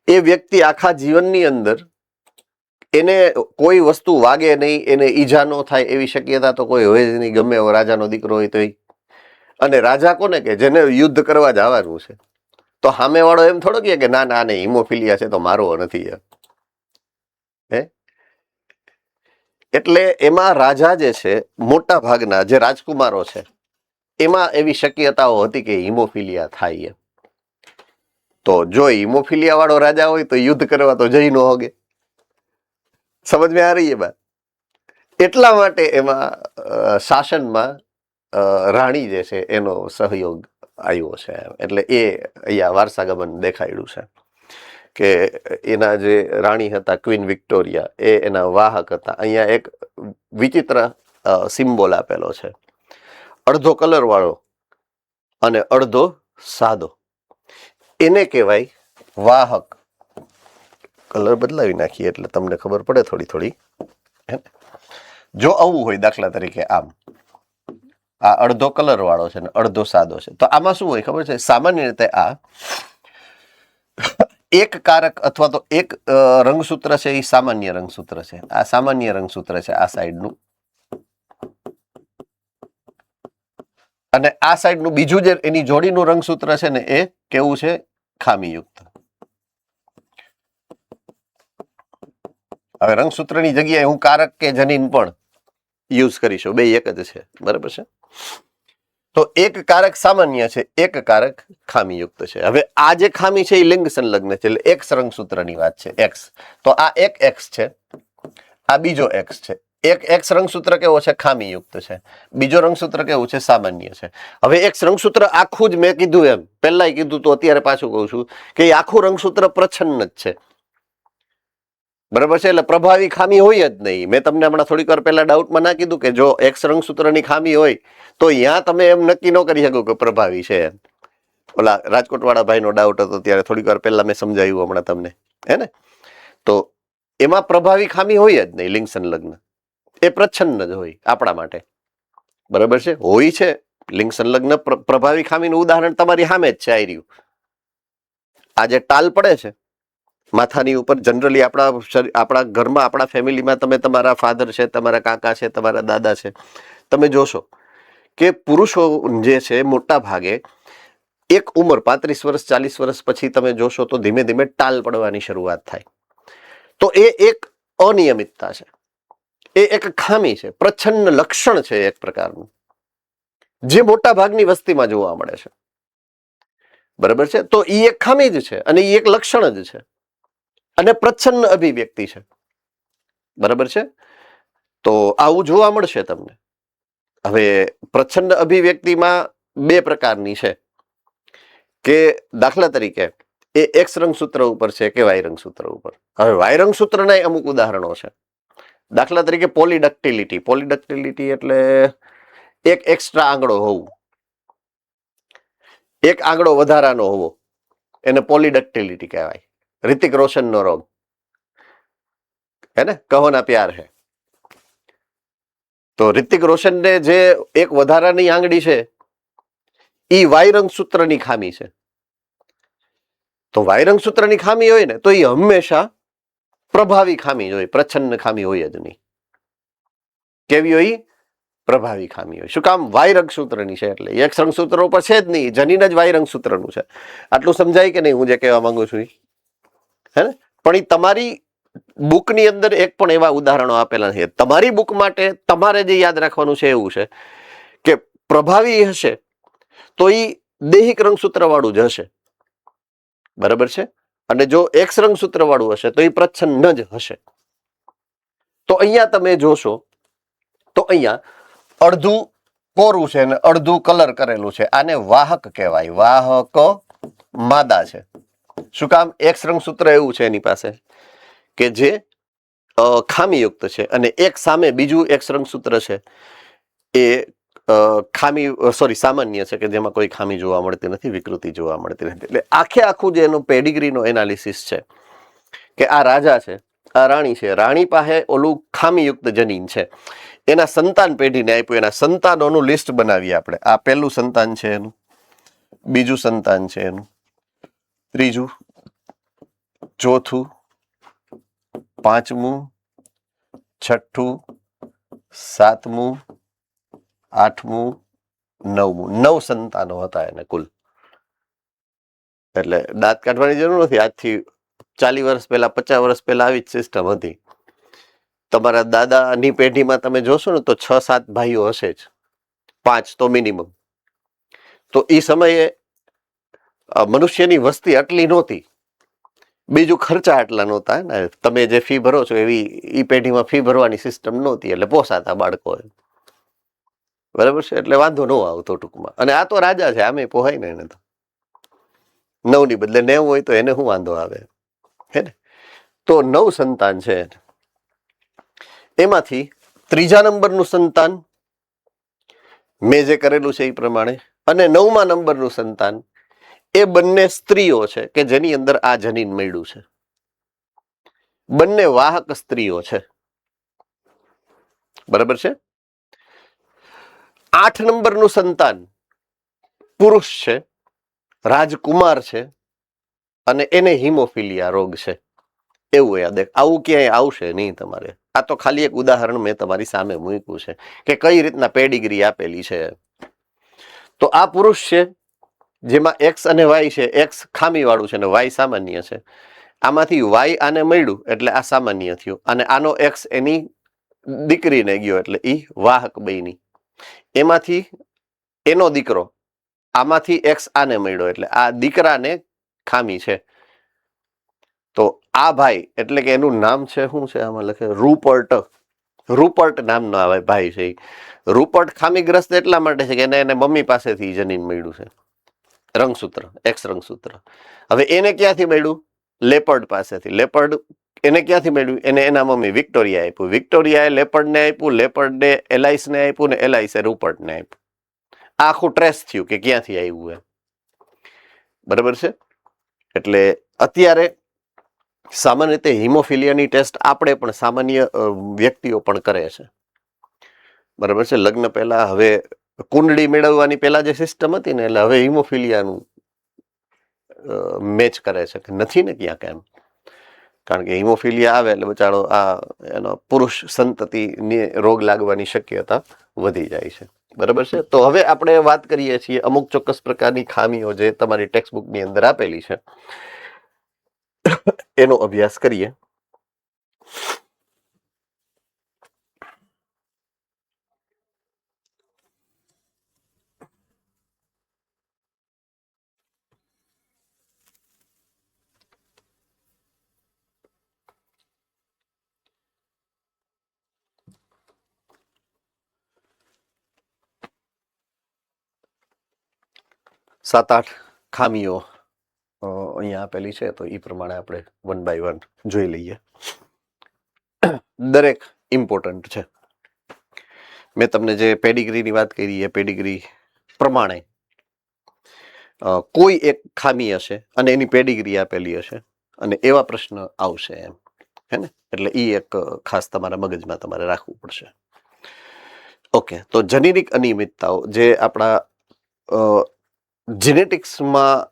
એ વ્યક્તિ આખા જીવનની અંદર એને કોઈ વસ્તુ વાગે નહીં, એને ઈજા ન થાય એવી શક્યતા તો કોઈ હોય જ નહીં, ગમે એવો રાજાનો દીકરો હોય તો. અને રાજા કોને કે જેને યુદ્ધ કરવા જવાનું છે, તો સામેવાળો એમ થોડો કે ના ના નહીં હિમોફિલિયા છે તો મારવો નથી. હે, એટલે એમાં રાજા જે છે, મોટા ભાગના જે રાજકુમારો છે, એમાં એવી શક્યતાઓ હતી કે હિમોફિલિયા થાય. તો જો હિમોફિલિયા વાળો રાજા હોય તો યુદ્ધ કરવા તો જઈ ન હોગે. સમજ में आ रही है बात? એટલા માટે એમાં શાસનમાં રાણી જે છે એનો સહયોગ આવ્યો છે. એટલે એ અહીંયા વારસાગમન દેખાડ્યું છે કે એના જે રાણી હતા ક્વીન વિક્ટોરિયા, એ એના વાહક હતા. અહીંયા એક વિચિત્ર સિમ્બોલ આપેલો છે, અડધો કલર વાળો અને અડધો સાદો, એને કહેવાય વાહક. કલર બદલાવી નાખીએ એટલે તમને ખબર પડે થોડી થોડી. જો આવું હોય, દાખલા તરીકે આમ, આ અડધો કલર વાળો છે ને અડધો સાદો છે, તો આમાં શું હોય ખબર છે? સામાન્ય રીતે આ એક કારક અથવા તો એક રંગસૂત્ર છે, એ સામાન્ય રંગસૂત્ર છે. આ સામાન્ય રંગસૂત્ર છે આ સાઈડનું, અને આ સાઈડનું બીજું જે એની જોડીનું રંગસૂત્ર છે ને એ કેવું છે? ખામીયુક્ત. હવે રંગસૂત્રની જગ્યાએ હું કારક કે જનીન પણ યુઝ કરીશું, બે એક જ છે, બરાબર છે? તો એક કારક સામાન્ય છે, એક કારક ખામીયુક્ત છે. હવે આ જે ખામી છે એ લિંગ સંલગ્ન છે, એટલે એક્સ રંગસૂત્રની વાત છે, એક્સ. તો આ એક એક્સ છે, આ બીજો એક્સ છે. એક એક્સ રંગસૂત્ર કેવો છે? ખામીયુક્ત છે. બીજો રંગસૂત્ર કેવું છે? સામાન્ય છે. હવે એક રંગસૂત્ર આખું જ મેં કીધું એમ, પહેલા કીધું તો અત્યારે પાછું કહું છું કે એ આખું રંગસૂત્ર પ્રચ્છન્ન જ છે, બરાબર છે? એટલે પ્રભાવી ખામી હોય જ નહીં. મેં તમને હમણાં થોડીક વાર પહેલા ડાઉટમાં ના કીધું કે જો એક્સ રંગસૂત્રની ખામી હોય તો ત્યાં તમે એમ નક્કી ન કરી શકો કે પ્રભાવી છે. ઓલા રાજકોટ વાળા ભાઈનો ડાઉટ હતો ત્યારે થોડીક વાર પહેલા મેં સમજાવ્યું હમણાં તમને, હે ને? તો એમાં પ્રભાવી ખામી હોય જ નહીં. લિંગ સંલગ્ન એ પ્રચ્છન્ન જ હોય આપણા માટે, બરાબર છે? હોય છે લિંગ સંલગ્ન પ્રભાવી ખામીનું ઉદાહરણ તમારી સામે જ છે. આ રહ્યું, આ જે ટાલ પડે છે માથાની ઉપર, જનરલી આપણા ઘરમાં, આપણા ફેમિલીમાં, તમે તમારા ફાધર છે, તમારા કાકા છે, તમારા દાદા છે, તમે જોશો કે પુરુષો જે છે મોટા ભાગે એક ઉંમર 35 વર્ષ 40 વર્ષ પછી તમે જોશો તો ધીમે ધીમે ટાલ પડવાની શરૂઆત થાય. તો એ એક અનિયમિતતા છે, એ એક ખામી છે, પ્રચ્છન્ન લક્ષણ છે એક પ્રકારનું, જે મોટા ભાગની વસ્તીમાં જોવા મળે છે, બરાબર છે? તો એ એક ખામી જ છે અને એ એક લક્ષણ જ છે અને પ્રચ્છન્ન અભિવ્યક્તિ છે, બરાબર છે? તો આવું જોવા મળશે તમને. હવે પ્રચ્છન્ન અભિવ્યક્તિમાં બે પ્રકારની છે કે દાખલા તરીકે એ એક્સ રંગસૂત્ર ઉપર છે કે વાય રંગસૂત્ર ઉપર. હવે વાય રંગસૂત્રના અમુક ઉદાહરણો છે. દાખલા તરીકે પોલિડક્ટિલિટી. પોલિડક્ટિલિટી એટલે એક એક્સ્ટ્રા આંગળો હોવું, એક આંગળો વધારાનો હોવો, એને પોલિડક્ટિલિટી કહેવાય. રિતિક રોશનનો રોગ, હે ને, કહો ના પ્યાર હે. તો રિતિક રોશનને જે એક વધારાની આંગળી છે એ વાય રંગસૂત્રની ખામી છે. તો વાય રંગસૂત્રની ખામી હોય ને તો એ હંમેશા પ્રભાવી ખામી હોય, પ્રચ્છન્ન ખામી હોય જ નહીં. કેવી હોય? પ્રભાવી ખામી હોય. શું કામ? વાય રંગસૂત્રની છે એટલે. એક રંગસૂત્ર ઉપર છે જ નહીં, જનીન જ વાય રંગસૂત્રનું છે. આટલું સમજાય કે નહીં હું જે કહેવા માંગુ છું? હે ને? પણ એ તમારી બુકની અંદર એક પણ એવા ઉદાહરણો આપેલા છે. તમારી બુક માટે તમારે જે યાદ રાખવાનું છે એવું છે કે પ્રભાવી હશે તો એ દૈહિક રંગસૂત્ર વાળું જ હશે, બરાબર છે. અને જો એક્સ રંગસૂત્ર વાળું હશે તો એ પ્રચ્છન્ન જ હશે. તો અહીંયા તમે જોશો તો અહીંયા અડધું કોરું છે ને અડધું કલર કરેલું છે. આને વાહક કહેવાય. વાહક માદા છે. શું કામ? એક્સ રંગસૂત્ર એવું છે એની પાસે કે જે ખામીયુક્ત છે અને એક સામે બીજું એક્સ રંગસૂત્ર છે એ સામાન્ય છે કે જેમાં કોઈ ખામી જોવા મળતી નથી, વિકૃતિ જોવા મળતી નથી. એટલે આખે આખું જે એનું પેડિગ્રીનો એનાલિસિસ છે કે આ રાજા છે, આ રાણી છે, રાણી પાસે ઓલું ખામીયુક્ત જનીન છે, એના સંતાન પેઢીને આપ્યું, એના સંતાનોનું લિસ્ટ બનાવીએ આપણે. આ પહેલું સંતાન છે એનું, બીજું સંતાન છે એનું, ત્રીજું, ચોથું, પાંચમું, છઠ્ઠું, સાતમું, આઠમું, નવમું. 9 સંતાનો હતા એને કુલ. એટલે દાંત કાઢવાની જરૂર નથી. આજથી 40 વર્ષ પહેલા, 50 વર્ષ પહેલા આવી જ સિસ્ટમ હતી. તમારા દાદાની પેઢીમાં તમે જોશો ને તો 6-7 ભાઈઓ હશે જ, 5 તો મિનિમમ. તો એ સમયે મનુષ્યની વસ્તી આટલી નહોતી, બીજું ખર્ચા આટલા નહોતા ને. તમે જે ફી ભરો છો એવી ઈ પેઢીમાં ફી ભરવાની સિસ્ટમ નહોતી, એટલે પોસાતા બાળકો, બરાબર છે. એટલે વાંધો ન આવતો ટૂંકમાં. અને આ તો રાજા છે, આમે પોહાય ને એને તો. 9 ની બદલે 90 હોય તો એને શું વાંધો આવે, હે ને? તો 9 સંતાન છે. એમાંથી ત્રીજા નંબરનું સંતાન મેં જે કરેલું છે એ પ્રમાણે, અને 9મા નંબરનું સંતાન એ બંને સ્ત્રીઓ છે કે જેની અંદર આ જનીન મળ્યું છે. બંને વાહક સ્ત્રીઓ છે, બરાબર છે. 8 નંબરનું સંતાન પુરુષ છે, રાજકુમાર છે, અને એને હિમોફિલિયા રોગ છે. એવું યાદ. આવું ક્યાંય આવશે નહીં તમારે. આ તો ખાલી એક ઉદાહરણ મેં તમારી સામે મૂક્યું છે કે કઈ રીતના પેડિગ્રી આપેલી છે. તો આ પુરુષ છે જેમાં એક્સ અને વાય છે. એક્સ ખામી વાળું છે અને વાય સામાન્ય છે. આમાંથી વાય આને મળ્યું એટલે આ સામાન્ય થયું, અને આનો એક્સ એની દીકરીને ગયો એટલે ઈ વાહક બની. એમાંથી એનો દીકરો, આમાંથી એક્સ આને મળ્યો એટલે આ દીકરાને ખામી છે. તો આ ભાઈ એટલે કે એનું નામ છે શું છે આમાં લખે? રૂપર્ટ. રૂપર્ટ નામનો આ ભાઈ છે. રૂપર્ટ ખામીગ્રસ્ત એટલા માટે છે કે એને મમ્મી પાસેથી જનીન મળ્યું છે, રંગસૂત્ર, એક્સ રંગસૂત્ર. હવે એને ક્યાંથી મળ્યું? લેપર્ડ પાસેથી. લેપર્ડ એને ક્યાંથી મળ્યું? એને એના મમ્મી વિક્ટોરિયા આપ્યું. વિક્ટોરિયાએ લેપર્ડને આપ્યું, લેપર્ડે એલાઇસને આપ્યું, ને એલાઇસે રૂપર્ટને આપ્યું. આખું ટ્રેસ થયું કે ક્યાંથી આવ્યું એમ, બરાબર છે. એટલે અત્યારે સામાન્ય રીતે હિમોફિલિયાની ટેસ્ટ આપણે પણ સામાન્ય વ્યક્તિઓ પણ કરે છે, બરાબર છે. લગ્ન પહેલા હવે કુંડળી મેળવવાની પહેલા જે સિસ્ટમ હતી ને, એટલે હવે હિમોફિલિયાનું મેચ કરે છે કે નથી ને ક્યાંક એમ. કારણ કે હિમોફિલિયા આવે એટલે બચારો આ એનો પુરુષ સંતતિને રોગ લાગવાની શક્યતા વધી જાય છે, બરાબર છે. તો હવે આપણે વાત કરીએ છીએ અમુક ચોક્કસ પ્રકારની ખામીઓ જે તમારી ટેક્સ્ટ બુકની અંદર આપેલી છે એનો અભ્યાસ કરીએ. સાત આઠ ખામીઓ અહીંયા આપેલી છે, તો એ પ્રમાણે આપણે 1 by 1 જોઈ લઈએ. દરેક ઇમ્પોર્ટન્ટ છે. મેં તમને જે પેડિગ્રીની વાત કરી એ પેડિગ્રી પ્રમાણે કોઈ એક ખામી હશે અને એની પેડિગ્રી આપેલી હશે અને એવા પ્રશ્ન આવશે એમ, હે ને? એટલે એ એક ખાસ તમારા મગજમાં તમારે રાખવું પડશે. ઓકે, તો જનીનિક અનિયમિતતાઓ જે આપણા જેનેટિક્સમાં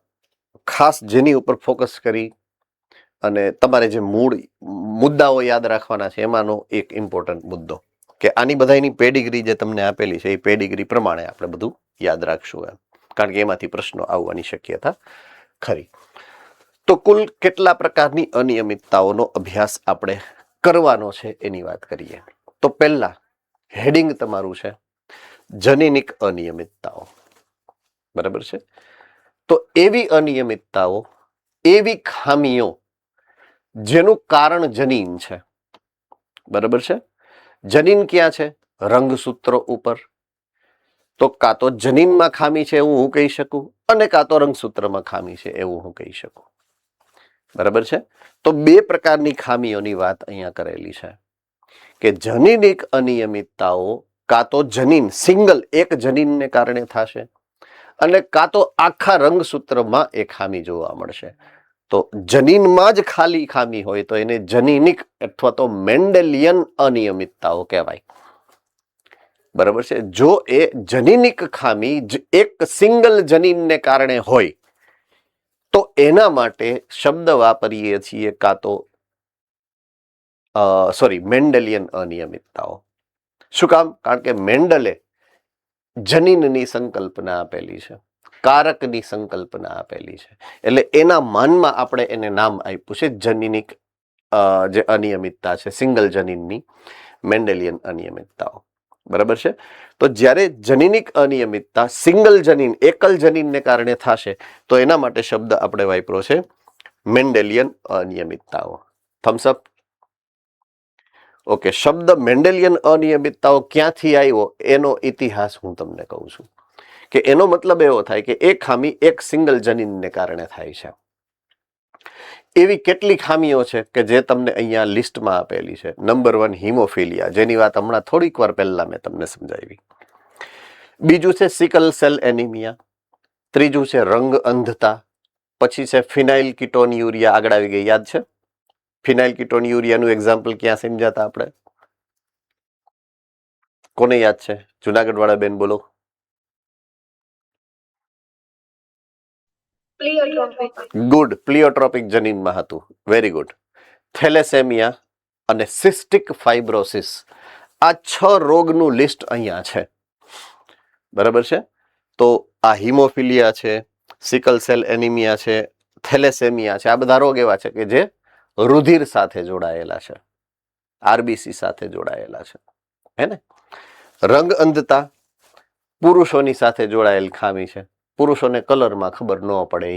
ખાસ જેની ઉપર ફોકસ કરી અને તમારે જે મૂળ મુદ્દાઓ યાદ રાખવાના છે એમાંનો એક ઇમ્પોર્ટન્ટ મુદ્દો કે આની બધાની પેડિગ્રી જે તમને આપેલી છે એ પેડિગ્રી પ્રમાણે આપણે બધું યાદ રાખશું એમ, કારણ કે એમાંથી પ્રશ્નો આવવાની શક્યતા ખરી. તો કુલ કેટલા પ્રકારની અનિયમિતતાઓનો અભ્યાસ આપણે કરવાનો છે એની વાત કરીએ. તો પહેલા હેડિંગ તમારું છે જનીનિક અનિયમિતતાઓ, બરાબર છે? તો એવી અનિયમિતતાઓ, એવી ખામીઓ જેનું કારણ જનીન છે, બરાબર છે? જનીન ક્યાં છે? રંગસૂત્રો ઉપર. તો કાં તો જનીનમાં ખામી છે એવું હું કહી શકું અને કાં તો રંગસૂત્રમાં ખામી છે એવું હું કહી શકું, બરાબર છે? તો બે પ્રકારની ખામીઓની વાત અહીંયા કરેલી છે કે જનીનિક અનિયમિતતાઓ કાં તો જનીન સિંગલ એક જનીનને કારણે થશે અને કાં તો આખા રંગસૂત્રમાં એ ખામી જોવા મળશે. તો જનીનમાં જ ખાલી ખામી હોય તો એને જનીનિક અથવા તો મેન્ડેલિયન અનિયમિતતાઓ કહેવાય, બરાબર છે? જો એ જનીનિક ખામી એક સિંગલ જનીનને કારણે હોય તો એના માટે શબ્દ વાપરીએ છીએ કાં તો મેન્ડેલિયન અનિયમિતતાઓ. શું કામ? કારણ કે મેન્ડલે જનીનની સંકલ્પના આપેલી છે, કારકની સંકલ્પના આપેલી છે, એટલે એના માનમાં આપણે એને નામ આપ્યું છે જનીનિક જે અનિયમિતતા છે, સિંગલ જનીનની મેન્ડેલિયન અનિયમિતતાઓ, બરાબર છે? તો જ્યારે જનીનિક અનિયમિતતા સિંગલ જનીન એકલ જનીનને કારણે થશે તો એના માટે શબ્દ આપણે વાપર્યો છે મેન્ડેલિયન અનિયમિતતાઓ. થમ્સ અપ. ઓકે, શબ્દ મેન્ડેલિયન અનિયમિતતાઓ ક્યાંથી આવ્યો એનો ઇતિહાસ હું તમને કહું છું કે એનો મતલબ એવો થાય કે એક ખામી એક સિંગલ જનીનને કારણે થાય છે. એવી કેટલી ખામીઓ છે કે જે તમને અહીંયા લિસ્ટમાં આપેલી છે. નંબર 1 હિમોફિલિયા, જેની વાત હમણાં થોડીક વાર પહેલા મેં તમને સમજાવી. બીજું છે સિકલ સેલ એનિમિયા. ત્રીજું છે રંગ અંધતા. પછી છે ફિનાઇલ કીટોન્યુરિયા. આગળ આવી ગઈ, યાદ છે? ફિનાઇલ કીટોન્યુરિયાનું એક્ઝામ્પલ ક્યાં સમજાતા આપણે? કોને યાદ છે? જુનાગઢ વાળા બેન બોલો. ગુડ, પ્લિયોટ્રોપિક જનીનમાં હતું. Very good. થેલેસેમિયા અને સિસ્ટિક ફાઇબ્રોસિસ, આ 6 રોગનું લિસ્ટ અહીંયા છે, બરાબર છે? તો આ હિમોફિલિયા છે, સિકલ સેલ એનિમિયા છે, થેલેસેમિયા છે, આ બધા રોગ એવા છે કે જે રુધિર સાથે જોડાયેલા છે, આરબીસી સાથે જોડાયેલા છે, હે ને? રંગ અંધતા પુરુષોની સાથે જોડાયેલ ખામી છે. પુરુષોને કલરમાં ખબર ન પડે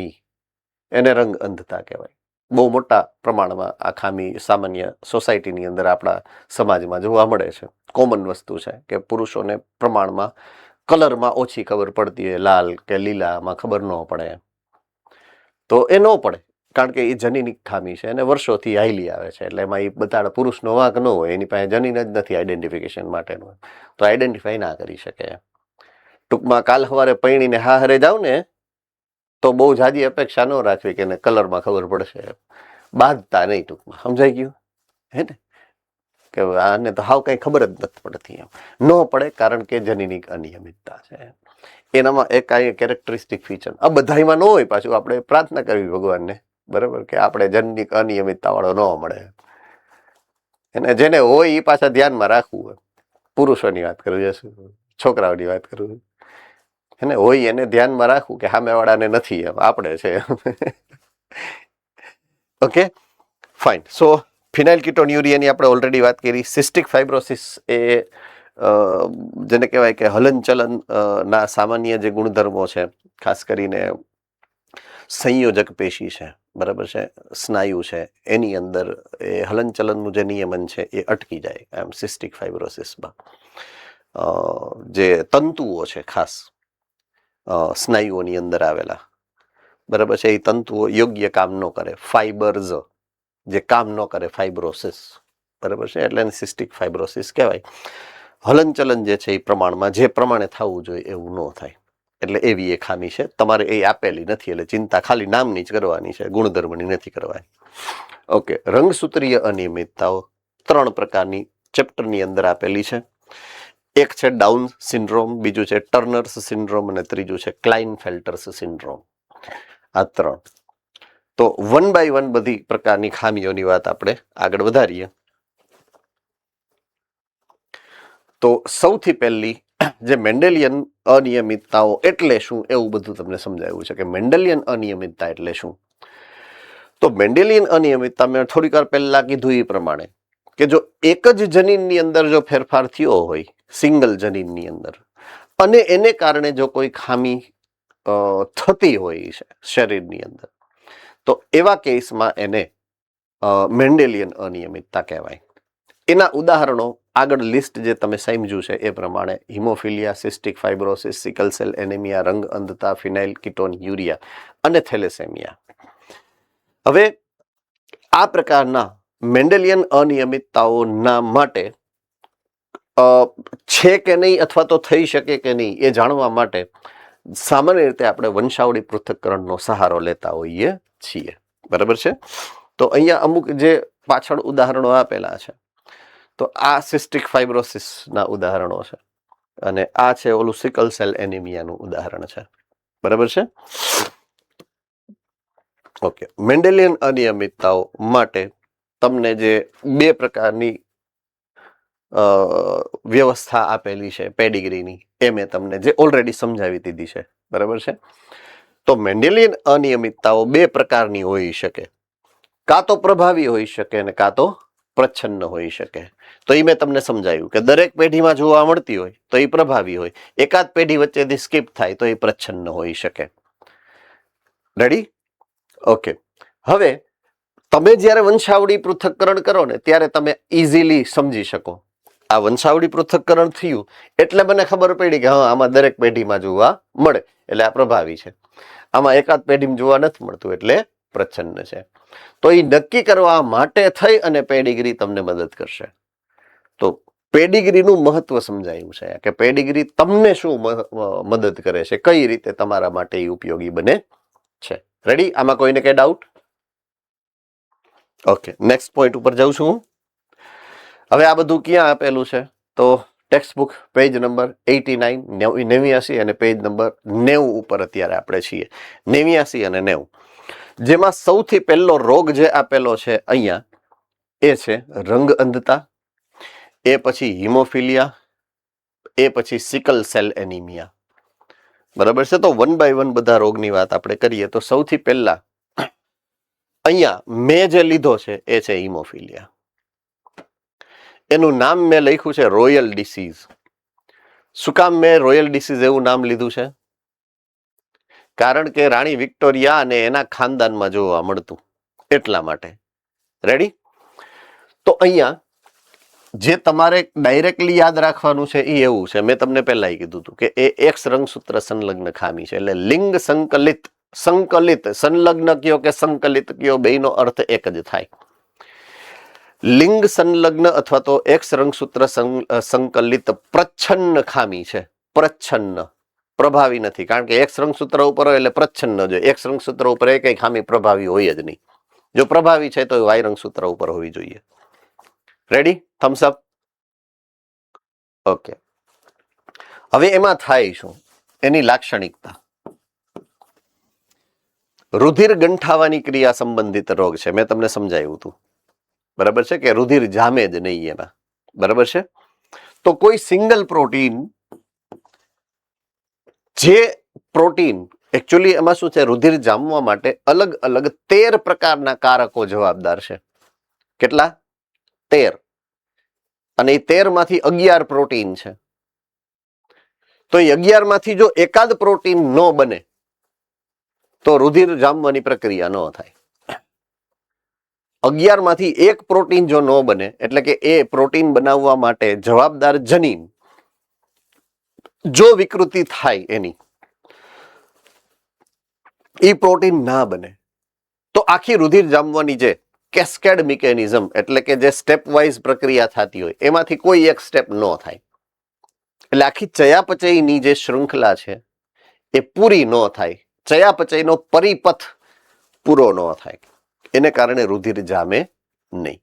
એને રંગ અંધતા કહેવાય. બહુ મોટા પ્રમાણમાં આ ખામી સામાન્ય સોસાયટીની અંદર આપણા સમાજમાં જોવા મળે છે. કોમન વસ્તુ છે કે પુરુષોને પ્રમાણમાં કલરમાં ઓછી ખબર પડતી હોય, લાલ કે લીલામાં ખબર ન પડે. તો એ ન પડે કારણ કે એ જનીનિક ખામી છે અને વર્ષોથી હાઈલી આવે છે, એટલે એમાં એ બધા પુરુષનો વાંક ન હોય, એની પાસે જનીન જ નથી આઈડેન્ટિફિકેશન માટેનું, તો આઈડેન્ટિફાઈ ના કરી શકે. ટૂંકમાં કાલ સવારે પૈણીને હારે જાવ ને તો બહુ જાજી અપેક્ષા ન રાખવી કે એને કલરમાં ખબર પડશે, બાંધતા નહીં, ટૂંકમાં સમજાઈ ગયું, હે ને? કે આને તો હાવ કઈ ખબર જ નથી પડતી, એમ ન પડે કારણ કે જનીનિક અનિયમિતતા છે. એનામાં એક આ કેરેક્ટરિસ્ટિક ફીચર આ બધામાં ન હોય. પાછું આપણે પ્રાર્થના કરવી ભગવાનને, બરાબર, કે આપણે જનીનિક અનિયમિતતા વાળો ન મળે, અને જેને હોય એ પાછા ધ્યાનમાં રાખવું હોય. પુરુષોની વાત કરું છું, છોકરાઓની વાત કરું છું, એને હોય એને ધ્યાનમાં રાખવું કે સામેવાળાને નથી, એમ આપણે છે. Okay, fine. સો ફિનાઇલ કીટોન્યુરિયાની આપણે ઓલરેડી વાત કરી. સિસ્ટિક ફાઇબ્રોસિસ એ જેને કહેવાય કે હલનચલન ના સામાન્ય જે ગુણધર્મો છે, ખાસ કરીને સંયોજક પેશી છે, બરાબર છે, સ્નાયુ છે, એની અંદર એ હલનચલનનું જે નિયમન છે એ અટકી જાય એમ સિસ્ટિક ફાઇબ્રોસિસમાં. જે તંતુઓ છે ખાસ સ્નાયુઓની અંદર આવેલા, બરાબર છે, એ તંતુઓ યોગ્ય કામ ન કરે, ફાઇબર્સ જે કામ ન કરે, ફાઇબ્રોસિસ, બરાબર છે, એટલે એને સિસ્ટિક ફાઇબ્રોસિસ કહેવાય. હલનચલન જે છે એ પ્રમાણમાં જે પ્રમાણે થવું જોઈએ એવું ન થાય, એટલે એવી એ ખામી છે. તમારે એ આપેલી નથી એટલે ચિંતા ખાલી નામની જ કરવાની છે, ગુણધર્મની નથી કરવાની. ઓકે, રંગસૂત્રીય અનિયમિતતાઓ 3 પ્રકારની ચેપ્ટરની અંદર આપેલી છે. એક છે ડાઉન સિન્ડ્રોમ, બીજું છે ટર્નર્સ સિન્ડ્રોમ અને ત્રીજું છે ક્લાઇનફેલ્ટર્સ સિન્ડ્રોમ. આ 3. તો 1 બાય 1 બધી પ્રકારની ખામીઓની વાત આપણે આગળ વધારીએ. તો સૌથી પહેલી જે મેન્ડેલિયન અનિયમિતતાઓ એટલે શું એવું બધું તમને સમજાવ્યું છે કે મેન્ડેલિયન અનિયમિતતા એટલે શું. તો મેન્ડેલિયન અનિયમિતતા મેં થોડીક વાર પહેલા કીધું એ પ્રમાણે કે જો એક જ જનીનની અંદર જો ફેરફાર થયો હોય, સિંગલ જનીનની અંદર, અને એને કારણે જો કોઈ ખામી થતી હોય છે શરીરની અંદર, તો એવા કેસમાં એને મેન્ડેલિયન અનિયમિતતા કહેવાય. એના ઉદાહરણો આગળ લિસ્ટ જે તમે સમજ્યું છે એ પ્રમાણે haemophilia, cystic fibrosis, sickle cell anaemia, રંગ અંધતા, ફિનાઇલ કીટોન યુરિયા અને થેલેસેમિયા. હવે આ પ્રકારના મેન્ડેલિયન અનિયમિતતાઓના માટે છે કે નહીં અથવા તો થઈ શકે કે નહીં એ જાણવા માટે સામાન્ય રીતે આપણે વંશાવળી પૃથક્કરણનો સહારો લેતા હોઈએ છીએ. બરાબર છે. તો અહીંયા અમુક જે પાછળ ઉદાહરણો આપેલા છે, તો આ સિસ્ટિક ફાઇબ્રોસિસના ઉદાહરણો છે અને આ છે ઓલું સિકલ સેલ એનિમિયાનું ઉદાહરણ છે. બરાબર છે. ઓકે, મેન્ડેલિયન અનિયમિતતાઓ માટે તમને જે 2 પ્રકારની વ્યવસ્થા આપેલી છે પેડિગ્રીની, એ મેં તમને જે ઓલરેડી સમજાવી દીધી છે. બરાબર છે. તો મેન્ડેલિયન અનિયમિતતાઓ 2 પ્રકારની હોઈ શકે, કાં તો પ્રભાવી હોઈ શકે અને કાં તો પ્રચ્છન્ન હોઈ શકે. તો એ મેં તમને સમજાવ્યું કે દરેક પેઢીમાં જોવા મળતી હોય તો એ પ્રભાવી હોય, એકાદ પેઢી વચ્ચેથી સ્કીપ થાય તો એ પ્રચ્છન્ન હોઈ શકે. રેડી? ઓકે, હવે તમે જ્યારે વંશાવળી પૃથક્કરણ કરો ને ત્યારે તમે ઇઝીલી સમજી શકો આ વંશાવળી પૃથક્કરણ થયું એટલે મને ખબર પડી કે હા આમાં દરેક પેઢીમાં જોવા મળે એટલે આ પ્રભાવી છે, આમાં એકાદ પેઢીમાં જોવા નથી મળતું એટલે પ્રચ્છન્ન છે. તો એ નક્કી કરવા માટે થઈ અને પેડિગ્રી તમને મદદ કરશે. તો પેડિગ્રીનું મહત્વ સમજાયું છે કે પેડિગ્રી તમને શું મદદ કરે છે, કઈ રીતે તમારા માટે એ ઉપયોગી બને છે. રેડી? આમાં કોઈને કઈ ડાઉટ? ઓકે, નેક્સ્ટ પોઈન્ટ ઉપર જાઉં છું હું. હવે આ બધું ક્યાં આપેલું છે? તો ટેક્સ્ટ બુક પેજ નંબર 89 અને પેજ નંબર 90 ઉપર અત્યારે આપણે છીએ, 89 અને 90. જેમાં સૌથી પહેલો રોગ જે આપેલો છે અહીંયા એ છે રંગ અંધતા, એ પછી હિમોફિલિયા, એ પછી સિકલ સેલ એનિમિયા. બરાબર છે. તો 1 બાય 1 બધા રોગની વાત આપણે કરીએ તો સૌથી પહેલા અહીંયા મેં જે લીધો છે એ છે હિમોફિલિયા. એનું નામ મેં લખ્યું છે રોયલ ડિસીઝ. શું કામ મેં રોયલ ડિસીઝ એવું નામ લીધું છે? કારણ કે રાણી વિક્ટોરિયા અને એના ખાનદાનમાં જોવા મળતું એટલા માટે. રેડી? તો અહીંયા જે તમારે ડાયરેક્ટલી યાદ રાખવાનું છે એ એવું છે, મેં તમને પહેલા કીધું હતું કે એ એક્સ રંગસૂત્ર સંલગ્ન ખામી છે, એટલે લિંગ સંકલિત, સંલગ્ન કયો કે સંકલિત કયો બેયનો અર્થ એક જ થાય. લિંગ સંલગ્ન અથવા તો એક્સ રંગસૂત્ર સંકલિત પ્રચ્છન્ન ખામી છે. પ્રચ્છન્ન, પ્રભાવી નથી, કારણ કે એક્સ રંગસૂત્ર ઉપર હોય એટલે પ્રચ્છન્ન જોઈએ. એક્સ રંગસૂત્ર ઉપર એ કઈ ખામી પ્રભાવી હોય જ નહીં. જો પ્રભાવી છે તો વાય રંગસૂત્ર ઉપર હોવી જોઈએ. રેડી? થમ્સ અપ. ઓકે, હવે એમાં થાય શું? એની લાક્ષણિકતા રુધિર ગંઠાવાની ક્રિયા સંબંધિત રોગ છે. મેં તમને સમજાવ્યું હતું. બરાબર છે કે રુધિર જામે જ નહીં એમાં. બરાબર છે. તો કોઈ સિંગલ પ્રોટીન, જે પ્રોટીન એકચ્યુઅલી એમાં શું છે, રુધિર જામવા માટે અલગ અલગ 13 પ્રકારના કારકો જવાબદાર છે. કેટલા? 13. અને એ 13 માંથી 11 પ્રોટીન છે. તો એ 11 માંથી જો એકાદ પ્રોટીન ન બને તો રુધિર જામવાની પ્રક્રિયા ન થાય. 11 માંથી એક પ્રોટીન જો ન બને એટલે કે એ પ્રોટીન બનાવવા માટે જવાબદાર જનીન જો વિકૃતિ થાય એની, એ પ્રોટીન ના બને તો આખી રુધિર જામવાની જે કેસ્કેડ મિકેનિઝમ એટલે કે જે સ્ટેપ વાઇઝ પ્રક્રિયા થતી હોય એમાંથી કોઈ એક સ્ટેપ ન થાય. એટલે આખી ચયાપચયની જે શૃંખલા છે એ પૂરી ન થાય, ચયાપચયનો પરિપથ પૂરો ન થાય, એને કારણે રુધિર જામે નહીં.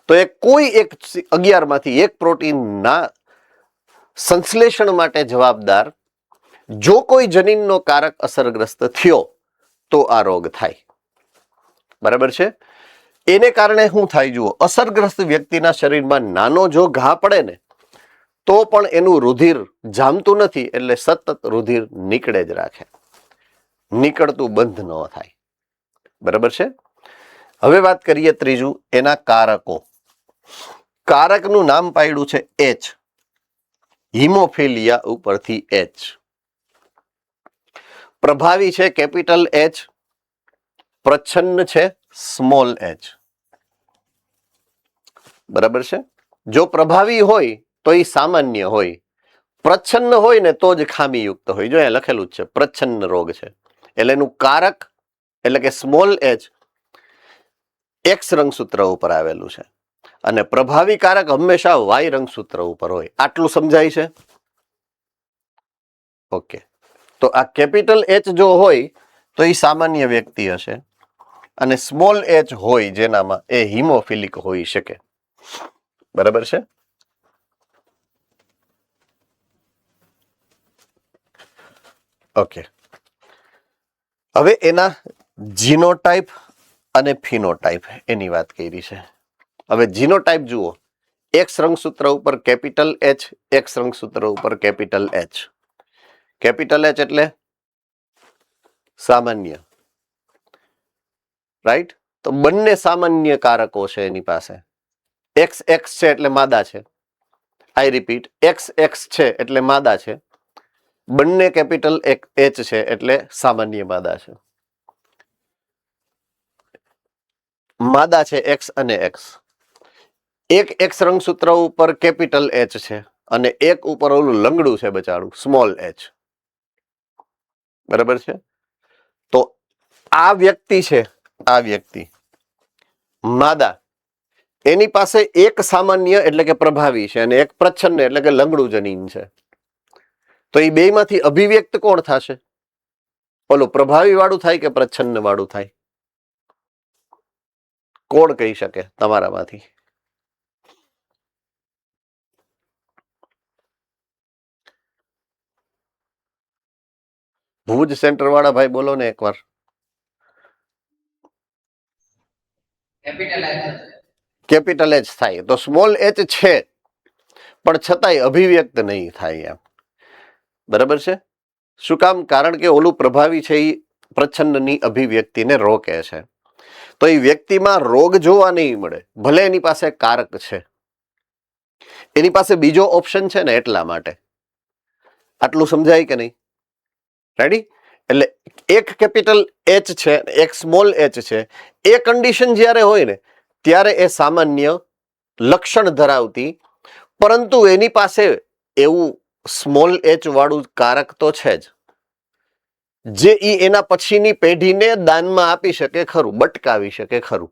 તો એ કોઈ એક 11માંથી એક પ્રોટીનના સંશ્લેષણ માટે જવાબદાર જો કોઈ જનીનનો કારક અસરગ્રસ્ત થયો તો આ રોગ થાય. બરાબર છે? એને કારણે શું થાય જુઓ, અસરગ્રસ્ત વ્યક્તિના શરીરમાં નાનો જો ઘા પડે ને તો પણ એનું રુધિર જામતું નથી, એટલે સતત રુધિર નીકળે જ રાખે, નીકળતું બંધ ન થાય. બરાબર છે? હવે વાત કરીએ ત્રીજું, એના કારકો. કારકનું નામ પાડ્યું છે એચ, હિમોફિલિયા ઉપરથી એચ. પ્રભાવી છે કેપિટલ એચ, પ્રચ્છન્ન છે સ્મોલ એચ. બરાબર છે? જો પ્રભાવી હોય તો એ સામાન્ય હોય, પ્રચ્છન્ન હોય ને તો જ ખામીયુક્ત હોય. જો અહીંયા લખેલું જ છે પ્રચ્છન્ન રોગ છે, એટલે એનું કારક એટલે કે સ્મોલ એચ એક્સ રંગસૂત્ર ઉપર આવેલું છે અને પ્રભાવી કારક હંમેશા વાય રંગસૂત્ર ઉપર હોય. આટલું સમજાય છે? ઓકે. તો આ કેપિટલ એચ જો હોય તો એ સામાન્ય વ્યક્તિ હશે અને સ્મોલ એચ હોય જેનામાં એ હિમોફિલિક હોઈ શકે. બરાબર છે? ઓકે. હવે એના જીનોટાઈપ અને ફિનોટાઈપ એની વાત કરી છે. હવે જીનોટાઈપ જુઓ, એક્સ રંગસૂત્ર ઉપર કેપિટલ એચ, એક્સ રંગસૂત્ર ઉપર કેપિટલ એચ. કેપિટલ એચ એટલે સામાન્ય, રાઈટ? તો બંને સામાન્ય કારકો છે એની પાસે. એક્સ એક્સ છે એટલે માદા છે. આઈ રિપીટ, એક્સ એક્સ છે એટલે માદા છે. બંને કેપિટલ એચ છે એટલે સામાન્ય માદા છે. માદા છે એક્સ અને એક્સ. એક એક્સ રંગસૂત્ર ઉપર કેપિટલ એચ છે અને એક ઉપર ઓલું લંગડું છે બચાડું, સ્મોલ એચ. બરાબર છે? તો આ વ્યક્તિ છે, આ વ્યક્તિ માદા, એની પાસે એક સામાન્ય એટલે કે પ્રભાવી છે અને એક પ્રચ્છન્ન એટલે કે લંગડું જનીન છે. તો એ બેમાંથી અભિવ્યક્ત કોણ થશે? ઓલું પ્રભાવી વાળું થાય કે પ્રચ્છન્ન વાળું થાય? કોણ કહી શકે તમારામાંથી? ભુજ સેન્ટર વાળા ભાઈ બોલો ને એકવાર. કેપિટલ એચ થાય. તો સ્મોલ એચ છે પણ છતાંય અભિવ્યક્ત નહીં થાય એમ. બરાબર છે? શું કામ? કારણ કે ઓલું પ્રભાવી છે એ પ્રચ્છન્નની અભિવ્યક્તિને રોકે છે. તો એ વ્યક્તિમાં રોગ જોવા નહીં મળે, ભલે એની પાસે કારક છે, એની પાસે બીજો ઓપ્શન છે ને એટલા માટે. આટલું સમજાય કે નહીં? રેડી? એટલે એક કેપિટલ એચ છે, એક સ્મોલ એચ છે. એ કન્ડિશન જ્યારે હોય ને ત્યારે એ સામાન્ય લક્ષણ ધરાવતી, પરંતુ એની પાસે એવું સ્મોલ એચ વાળું કારક તો છે જ જે એના પછીની પેઢીને દાનમાં આપી શકે ખરું, બટકાવી શકે ખરું,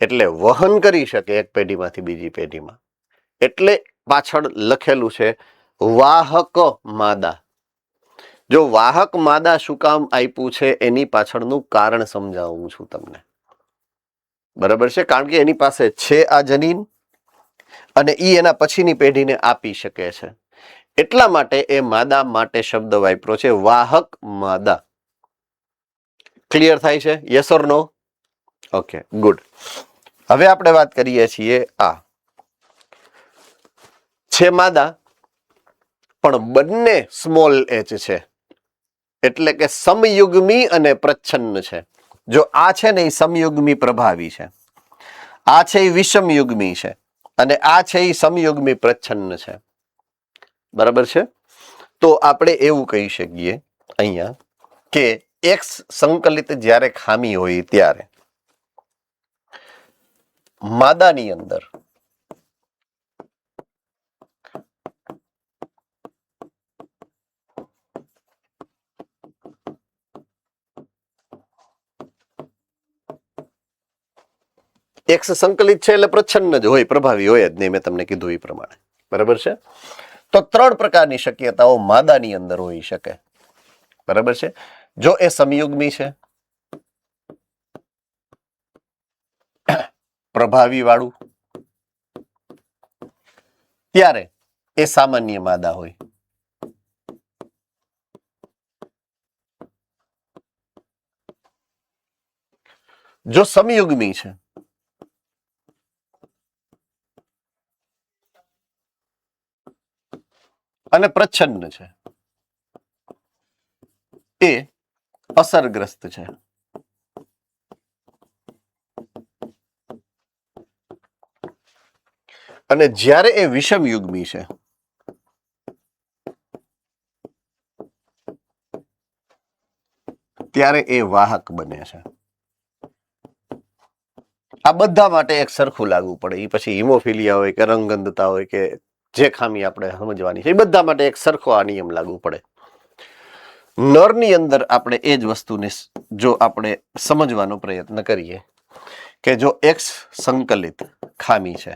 એટલે વહન કરી શકે એક પેઢીમાંથી બીજી પેઢીમાં. એટલે પાછળ લખેલું છે વાહક માદા. જો વાહક માદા શું કામ આપ્યું છે એની પાછળનું કારણ સમજાવું છું તમને. બરાબર છે? કારણ કે એની પાસે છે આ જનીન અને ઈ એના પછીની પેઢીને આપી શકે છે. એટલા માટે એ માદા માટે શબ્દ વાપર્યો છે, વાહક માદા. ક્લિયર થાય છે? Yes or no? Okay, good. હવે આપણે વાત કરીએ છીએ આ છે માદા પણ બંને સ્મોલ એચ છે, એટલે કે સમયુગ્મી અને પ્રચ્છન્ન છે. જો આ છે ને એ સમયુગ્મી પ્રભાવી છે, આ છે એ વિષમયુગ્મી છે અને આ છે એ સમયુગ્મી પ્રચ્છન્ન છે. બરાબર છે? તો આપણે એવું કહી શકીએ અહીંયા કે એક્સ સંકલિત જ્યારે ખામી હોય ત્યારે માદાની અંદર એક્સ સંકલિત છે એટલે પ્રચ્છન્ન જ હોય, પ્રભાવી હોય જ નહીં. મેં તમને કીધું એ પ્રમાણે. બરાબર છે. તો 3 પ્રકારની શક્યતાઓ માદાની અંદર હોઈ શકે. બરાબર છે. જો એ સમયુગ્મી છે, પ્રભાવી વાળું, ત્યારે એ સામાન્ય માદા હોય. જો સમયુગ્મી છે અને પ્રચ્છન્ન છે, એ અસરગ્રસ્ત છે. અને જ્યારે એ વિષમ યુગ્મી છે, ત્યારે એ વાહક બને છે. આ બધા માટે એક સરખું લાગુ પડે. એ પછી હિમોફિલિયા હોય કે રંગગંધતા હોય કે જે ખામી આપણે સમજવાની છે, એ બધા માટે એક સરખો આ નિયમ લાગુ પડે. નરની અંદર આપણે એ જ વસ્તુને જો આપણે સમજવાનો પ્રયત્ન કરીએ કે જો એક્સ સંકલિત ખામી છે,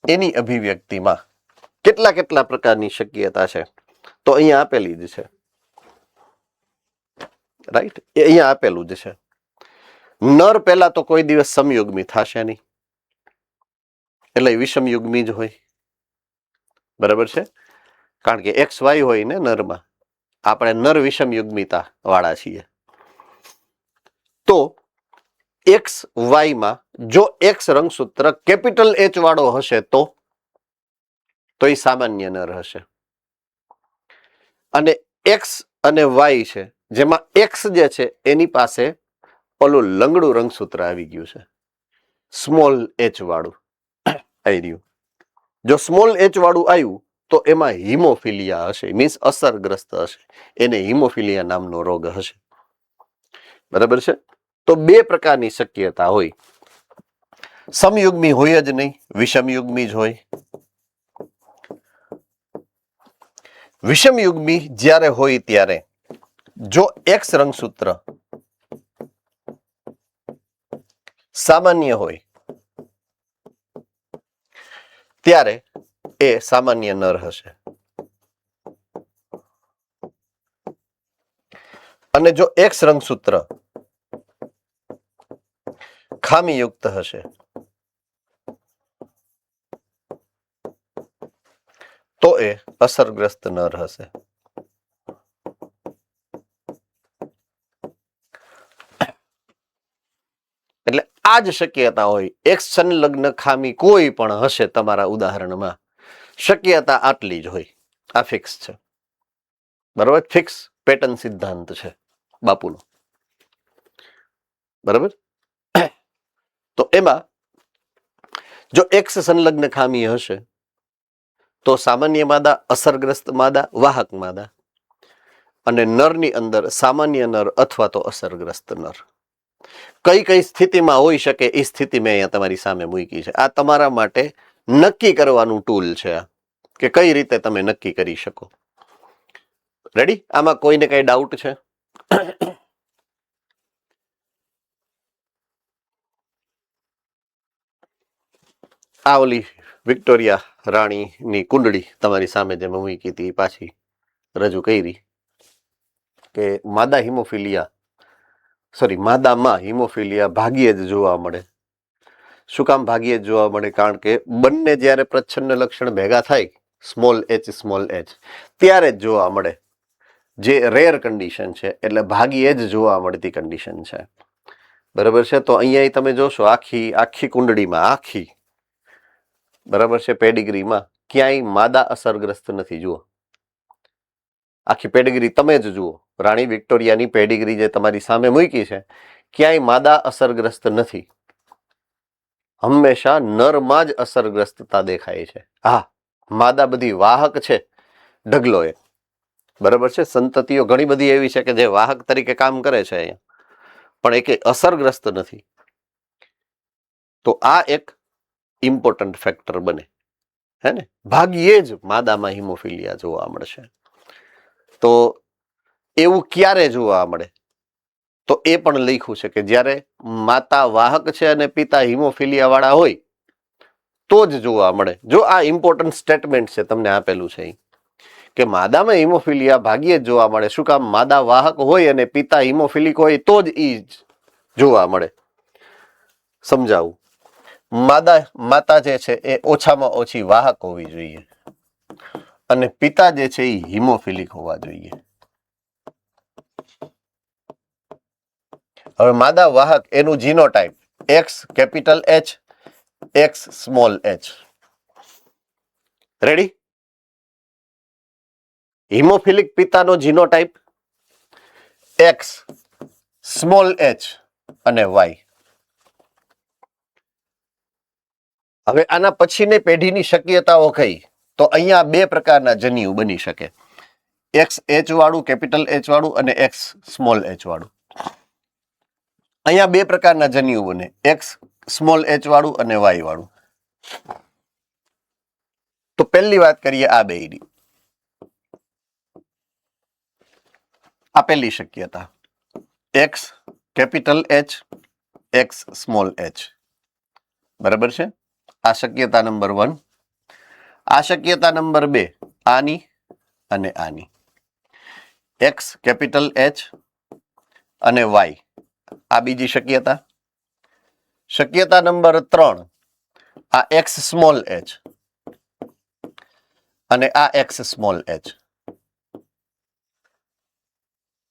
એની અભિવ્યક્તિમાં કેટલા કેટલા પ્રકારની શક્યતા છે, તો અહીંયા આપેલી જ છે. રાઈટ, એ અહીંયા આપેલું જ છે. નર પહેલા તો કોઈ દિવસ સમયુગ્મી થશે નહીં, એટલે વિષમ યુગ્મી જ હોય. બરાબર છે. કારણ કે એક્સ વાય હોય ને નરમાં, આપણે નર વિષમ યુગ્મિતા વાળા છીએ. તો એક્સ વાયમાં જો એક્સ રંગસૂત્ર કેપિટલ એચ વાળો હશે તો એ સામાન્ય નર હશે. અને એક્સ અને વાય છે, જેમાં એક્સ જે છે એની પાસે ઓલું લંગડું રંગસૂત્ર આવી ગયું છે, સ્મોલ એચ વાળું આવી રહ્યું. જો સ્મોલ એચ વાળું આવ્યું તો એમાં હિમોફિલિયા હશે, મીન્સ અસરગ્રસ્ત હશે, એને હિમોફિલિયા નામનો રોગ હશે. બરાબર છે. તો 2 પ્રકારની શક્યતા હોય. સમયુગ્મી હોય જ નહીં, વિષમયુગ્મી જ હોય. વિષમયુગ્મી જ્યારે હોય ત્યારે જો એક્સ રંગસૂત્ર સામાન્ય હોય ત્યારે એ સામાન્ય નર હશે. અને જો એક્સ રંગસૂત્ર ખામીયુક્ત હશે તો એ અસરગ્રસ્ત નર હશે. એટલે આ જ શક્યતા હોય. એક્સ સંલગ્ન ખામી કોઈ પણ હશે તમારા ઉદાહરણમાં, શક્યતા આટલી જ હોય. આ ફિક્સ છે. બરાબર, ફિક્સ પેટર્ન સિદ્ધાંત છે બાપુનો. બરાબર. તો એમાં જો એક્સ સંલગ્ન ખામી હશે તો સામાન્ય માદા, અસરગ્રસ્ત માદા, વાહક માદા. અને નરની અંદર સામાન્ય નર અથવા તો અસરગ્રસ્ત નર. કઈ કઈ સ્થિતિમાં હોઈ શકે એ સ્થિતિ મેં અહીંયા તમારી સામે મૂકી છે. આ તમારા માટે નક્કી કરવાનું ટૂલ છે કે કઈ રીતે તમે નક્કી કરી શકો. રેડી? આમાં કોઈને કઈ ડાઉટ છે? આ ઓલી વિક્ટોરિયા રાણીની કુંડળી તમારી સામે જે મૂકી હતી પાછી રજૂ કરી કે માદામાં હિમોફિલિયા ભાગ્યે જ જોવા મળે. શું કામ ભાગ્યે જ જોવા મળે? કારણ કે બંને જ્યારે પ્રચ્છન્ન લક્ષણ ભેગા થાય, સ્મોલ એચ, ત્યારે જ જોવા મળે, જે રેર કન્ડિશન છે, એટલે ભાગ્યે જ જોવા મળતી કન્ડિશન છે. બરાબર છે. તો અહીંયા તમે જોશો આખી કુંડળીમાં બરાબર છે, પેડિગ્રીમાં ક્યાંય માદા અસરગ્રસ્ત નથી. જુઓ, આખી પેડિગ્રી તમે જ જુઓ, રાણી વિક્ટોરિયાની પેડિગ્રી જે તમારી સામે મૂકી છે, ક્યાંય માદા અસરગ્રસ્ત નથી. હંમેશા નરમાં જ અસરગ્રસ્તતા દેખાય છે. હા, માદા બધી વાહક છે, ઢગલો એ. બરાબર છે. સંતતિઓ ઘણી બધી એવી છે કે જે વાહક તરીકે કામ કરે છે અહીંયા, પણ એ અસરગ્રસ્ત નથી. તો આ એક ઇમ્પોર્ટન્ટ ફેક્ટર બને, હે ને? ભાગ્યે જ માદામાં હિમોફિલિયા જોવા મળશે. તો એવું ક્યારે જોવા મળે? તો એ પણ લખ્યું છે કે જ્યારે માતા વાહક છે અને પિતા હિમોફિલિયા વાળા હોય તો જ જોવા મળે. જો આ ઇમ્પોર્ટન્ટ સ્ટેટમેન્ટ છે તમને આપેલું છે કે માદામાં હિમોફિલિયા ભાગ્યે જ જોવા મળે. શું કામ? માદા વાહક હોય અને પિતા હિમોફિલિક હોય તો જ ઈ જોવા મળે. સમજાવું. માતા જે છે એ ઓછામાં ઓછી વાહક હોવી જોઈએ અને પિતા જે છે એ હિમોફિલિક હોવા જોઈએ. હવે માદા વાહક એનું genotype X capital H, X small h. Ready? Haemophilic પિતાનો જીનોટાઈપ X સ્મોલ h અને Y. હવે આના પછીની પેઢીની શક્યતાઓ કઈ? તો અહીંયા બે પ્રકારના જન્યુ બની શકે. XH વાળું, કેપિટલ H વાળું અને X સ્મોલ h વાળું. અહીંયા બે પ્રકારના જન્યુ બને, X સ્મોલ h વાળું અને Y વાળું. તો પહેલી વાત કરીએ આ બેયની. આ પહેલી શક્યતા X capital H, X small h. બરાબર છે? આ શક્યતા નંબર 1. આ શક્યતા નંબર 2 આની અને આની. X કેપિટલ H અને Y. આ બીજી શક્યતા. શક્યતા નંબર 3 આ X સ્મોલ h અને આ X સ્મોલ h.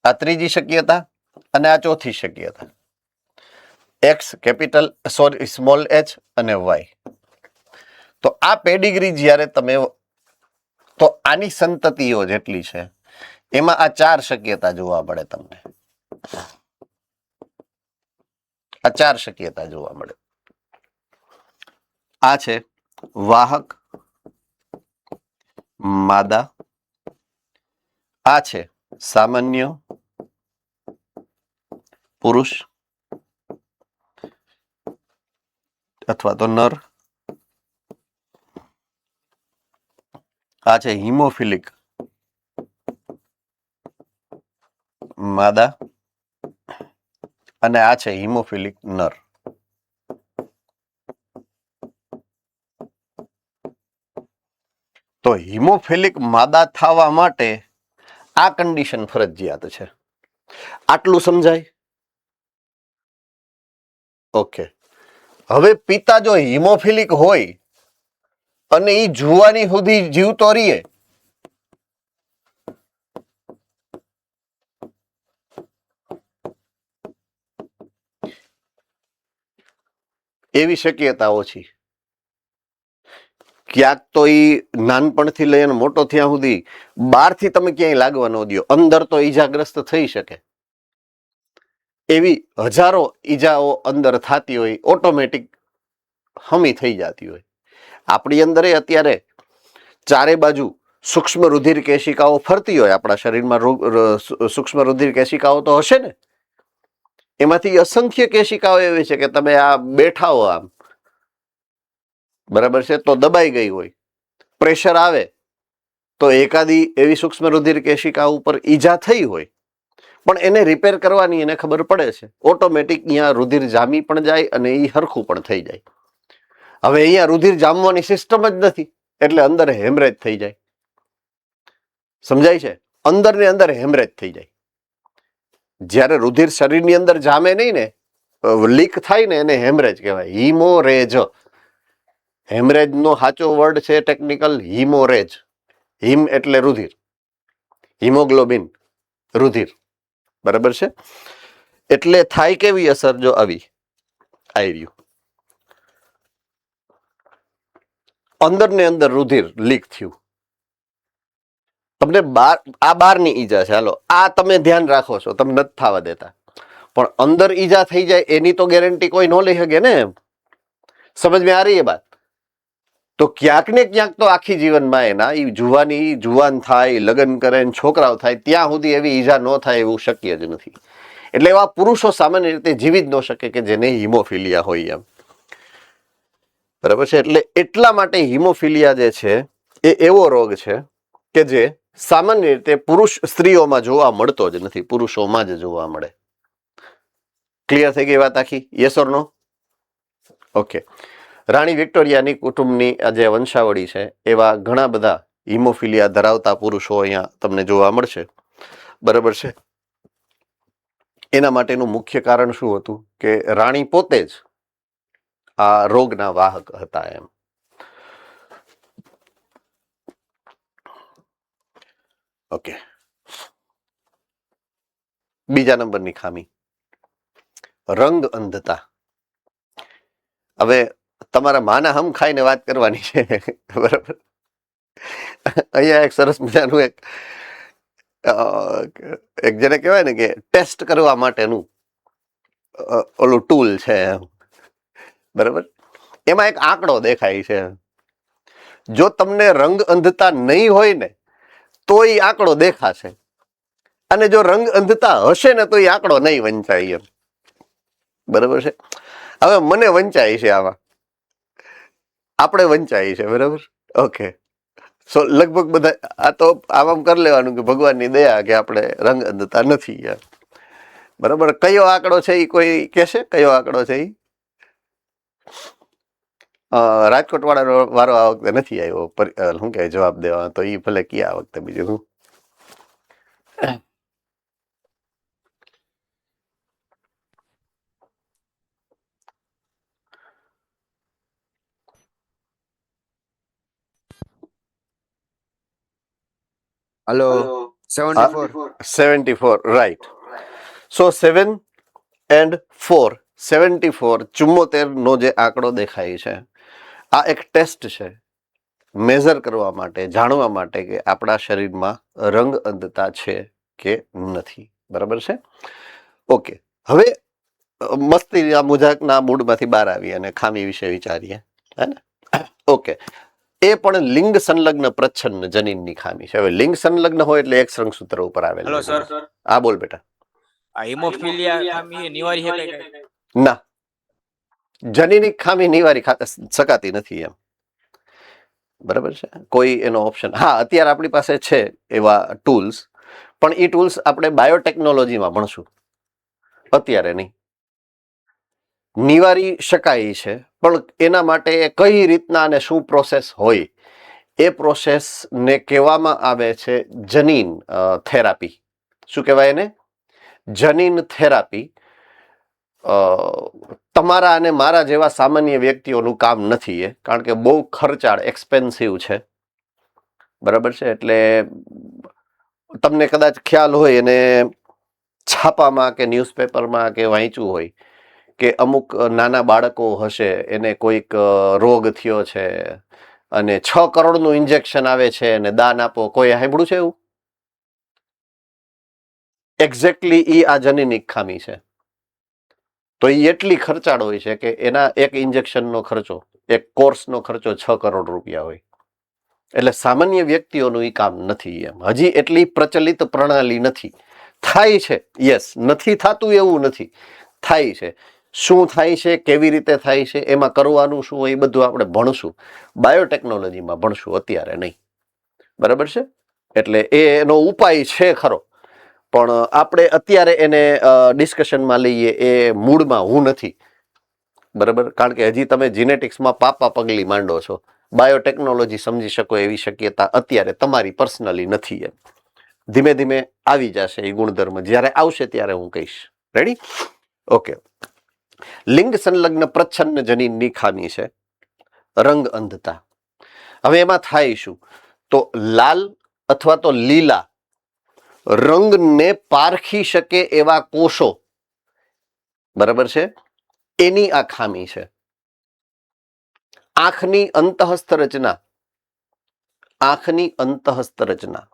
આ ત્રીજી શક્યતા અને આ ચોથી શક્યતા X કેપિટલ સ્મોલ h અને Y. તો આ પેડિગ્રી જ્યારે તમે તો આની સંતતિઓ જેટલી છે એમાં આ 4 શક્યતા જોવા મળે તમને. આ 4 શક્યતા જોવા મળે. આ છે વાહક માદા, આ છે સામાન્ય પુરુષ અથવા તો નર, આ છે હિમોફિલિક માદા અને આ છે હિમોફિલિક નર. તો હિમોફિલિક માદા થવા માટે આ કન્ડિશન ફરજિયાત છે. આટલું સમજાય? ઓકે. હવે પિતા જો હિમોફિલિક હોય અને એ જુવાની સુધી જીવતો રહીએ એવી શક્યતા ઓછી. ક્યાંક તો એ નાનપણથી લઈને મોટો થયા સુધી બહારથી તમે ક્યાંય લાગવા ન દો, અંદર તો ઈજાગ્રસ્ત થઈ શકે. એવી હજારો ઈજાઓ અંદર થતી હોય, ઓટોમેટિક હમી થઈ જતી હોય. આપણી અંદર અત્યારે ચારે બાજુ સૂક્ષ્મ રુધિર કેશિકાઓ ફરતી હોય. આપણા શરીરમાં સૂક્ષ્મ રુધિર કેશિકાઓ તો હશે ને. એમાંથી અસંખ્ય કેશિકાઓ એવી છે કે તમે આ બેઠા હો આમ, બરાબર છે, તો દબાઈ ગઈ હોય, પ્રેશર આવે તો એકાદી એવી સૂક્ષ્મ રુધિર કેશિકા ઉપર ઈજા થઈ હોય પણ એને રિપેર કરવાની એને ખબર પડે છે. ઓટોમેટિક અહીંયા રુધિર જામી પણ જાય અને એ હરખું પણ થઈ જાય. હવે અહીંયા રુધિર જામવાની સિસ્ટમ જ નથી એટલે અંદર હેમરેજ થઈ જાય. સમજાય છે? અંદર ને અંદર હેમરેજ થઈ જાય. જ્યારે રુધિર શરીરની અંદર જામે નહીં ને, લીક થાય ને, એને હેમરેજ કહેવાય. હિમોરેજ. હેમરેજ નો સાચો વર્ડ છે ટેકનિકલ હિમોરેજ. હિમ એટલે રુધિર, હિમોગ્લોબિન રુધિર. બરાબર છે? એટલે થાય કેવી અસર? જો આવી રહ્યું અંદર ને અંદર રુધિર લીક થયું. તમને આ બારની ઈજા છે, હાલો આ તમે ધ્યાન રાખો છો, તમે નથી થવા દેતા, પણ અંદર ઈજા થઈ જાય એની તો ગેરંટી કોઈ ન લઈ શકે ને. સમજ में आ रही है बात? તો ક્યાંક ને ક્યાંક તો આખી જીવનમાં એના જુવાન થાય, લગ્ન કરે, છોકરાઓ થાય ત્યાં સુધી એવી ઈજા ન થાય એવું શક્ય જ નથી. એટલે એવા પુરુષો સામાન્ય રીતે જીવી જ ન શકે કે જેને હિમોફિલિયા હોય એમ. બરાબર છે? એટલે એટલા માટે હિમોફિલિયા જે છે એ એવો રોગ છે કે જે સામાન્ય રીતે પુરુષ સ્ત્રીઓમાં જોવા મળતો જ નથી, પુરુષોમાં જ જોવા મળે. ક્લિયર થઈ ગઈ વાત આખી? Yes or no? ઓકે. રાણી વિક્ટોરિયાની કુટુંબની આ જે વંશાવળી છે એવા ઘણા બધા હિમોફિલિયા ધરાવતા પુરુષો અહીંયા તમને જોવા મળશે. બરાબર છે. એના માટેનું મુખ્ય કારણ શું હતું કે રાણી પોતે જ આ રોગના વાહક હતા એમ. ઓકે. બીજા નંબરની ખામી, રંગ અંધતા. હવે તમારા માના હમ ખાઈને વાત કરવાની છે. બરાબર. અહીંયા એક સરસ મજાનું એક જેને કહેવાય ને કે ટેસ્ટ કરવા માટેનું ઓલું ટૂલ છે એમ. બરાબર. એમાં એક આંકડો દેખાય છે. જો તમને રંગ અંધતા નહીં હોય ને તો એ આંકડો દેખાશે, અને જો રંગ અંધતા હશે ને તો એ આંકડો નહીં વંચાય એમ. બરાબર છે. હવે મને વંચાય છે આમાં, આપણે વંચાય છે. બરાબર. ઓકે. સો લગભગ બધા આ તો આમ કરી લેવાનું કે ભગવાનની દયા કે આપણે રંગ અંધતા નથી યાર. બરાબર. કયો આંકડો છે એ કોઈ કહેશે? કયો આંકડો છે એ? રાજકોટ વાળો આ વખતે નથી આવ્યો શું કે જવાબ દેવા, તો એ ભલે કે આ વખતે બીજું શું. હલો 74. 74 રાઈટ. સો 7 and 4 74 74 નો જે આંકડો દેખાય છે આ એક ટેસ્ટ છે મેઝર કરવા માટે, જાણવા માટે કે આપણા શરીરમાં રંગ અંધતા છે કે નથી. બરાબર છે. ઓકે. હવે મસ્તી મજાકના મૂડમાંથી બહાર આવી અને ખામી વિશે વિચારીએ. હે ને? ઓકે. એ પણ લિંગ સંલગ્ન પ્રચ્છન્ન જનીનની ખામી છે. હવે લિંગ સંલગ્ન હોય એટલે એક શૃંખસૂત્ર ઉપર આવેલ. હેલો સર, હા બોલ બેટા. આ હિમોફિલિયા ખામી નિવારી શકાય કે? ના, જનીનિક ખામી નિવારી શકાતી નથી એમ. બરાબર છે. કોઈ એનો ઓપ્શન, હા અત્યારે આપણી પાસે છે એવા ટૂલ્સ, પણ એ ટૂલ્સ આપણે બાયોટેકનોલોજીમાં ભણશું, અત્યારે નહીં. નિવારી શકાય છે, પણ એના માટે કઈ રીતના અને શું પ્રોસેસ હોય એ પ્રોસેસને કહેવામાં આવે છે જનીન થેરાપી. શું કહેવાય એને? જનીન થેરાપી. તમારા અને મારા જેવા સામાન્ય વ્યક્તિઓનું કામ નથી એ, કારણ કે બહુ ખર્ચાળ એક્સપેન્સિવ છે. બરાબર છે. એટલે તમને કદાચ ખ્યાલ હોય અને છાપામાં કે ન્યૂઝપેપરમાં કે વાંચ્યું હોય કે અમુક નાના બાળકો હશે એને કોઈક રોગ થયો છે અને 6 કરોડનું ઇન્જેક્શન આવે છે અને દાન આપો. કોઈ સાંભળ્યું છે એવું? એક્ઝેક્ટલી ઈ આ જનીનિક ખામી છે. તો એ એટલી ખર્ચાળ હોય છે કે એના એક ઇન્જેક્શનનો ખર્ચો, એક કોર્સનો ખર્ચો 6 કરોડ રૂપિયા હોય. એટલે સામાન્ય વ્યક્તિઓનું એ કામ નથી એમ. હજી એટલી પ્રચલિત પ્રણાલી નથી. થાય છે, યસ, નથી થતું એવું નથી, થાય છે. શું થાય છે, કેવી રીતે થાય છે, એમાં કરવાનું શું હોય એ બધું આપણે ભણશું, બાયોટેકનોલોજીમાં ભણશું, અત્યારે નહીં. બરાબર છે. એટલે એનો ઉપાય છે ખરો, પણ આપણે અત્યારે એને ડિસ્કશનમાં લઈએ એ મૂડમાં હું નથી. બરાબર. કારણ કે હજી તમે જીનેટિક્સમાં પાપા પગલી માંડો છો. બાયોટેકનોલોજી સમજી શકો એવી શક્યતા અત્યારે તમારી પર્સનલી નથી એમ. ધીમે ધીમે આવી જશે એ ગુણધર્મ. જ્યારે આવશે ત્યારે હું કહીશ. રેડી? ઓકે. લિંગ સંલગ્ન પ્રચ્છન્ન જનીનની ખામી છે રંગ અંધતા. હવે એમાં થાય શું? તો લાલ અથવા તો લીલા રંગને પારખી શકે એવા કોષો, બરાબર છે, એની આ ખામી છે. આંખની અંતઃસ્થ રચના, આંખની અંતઃસ્થ રચના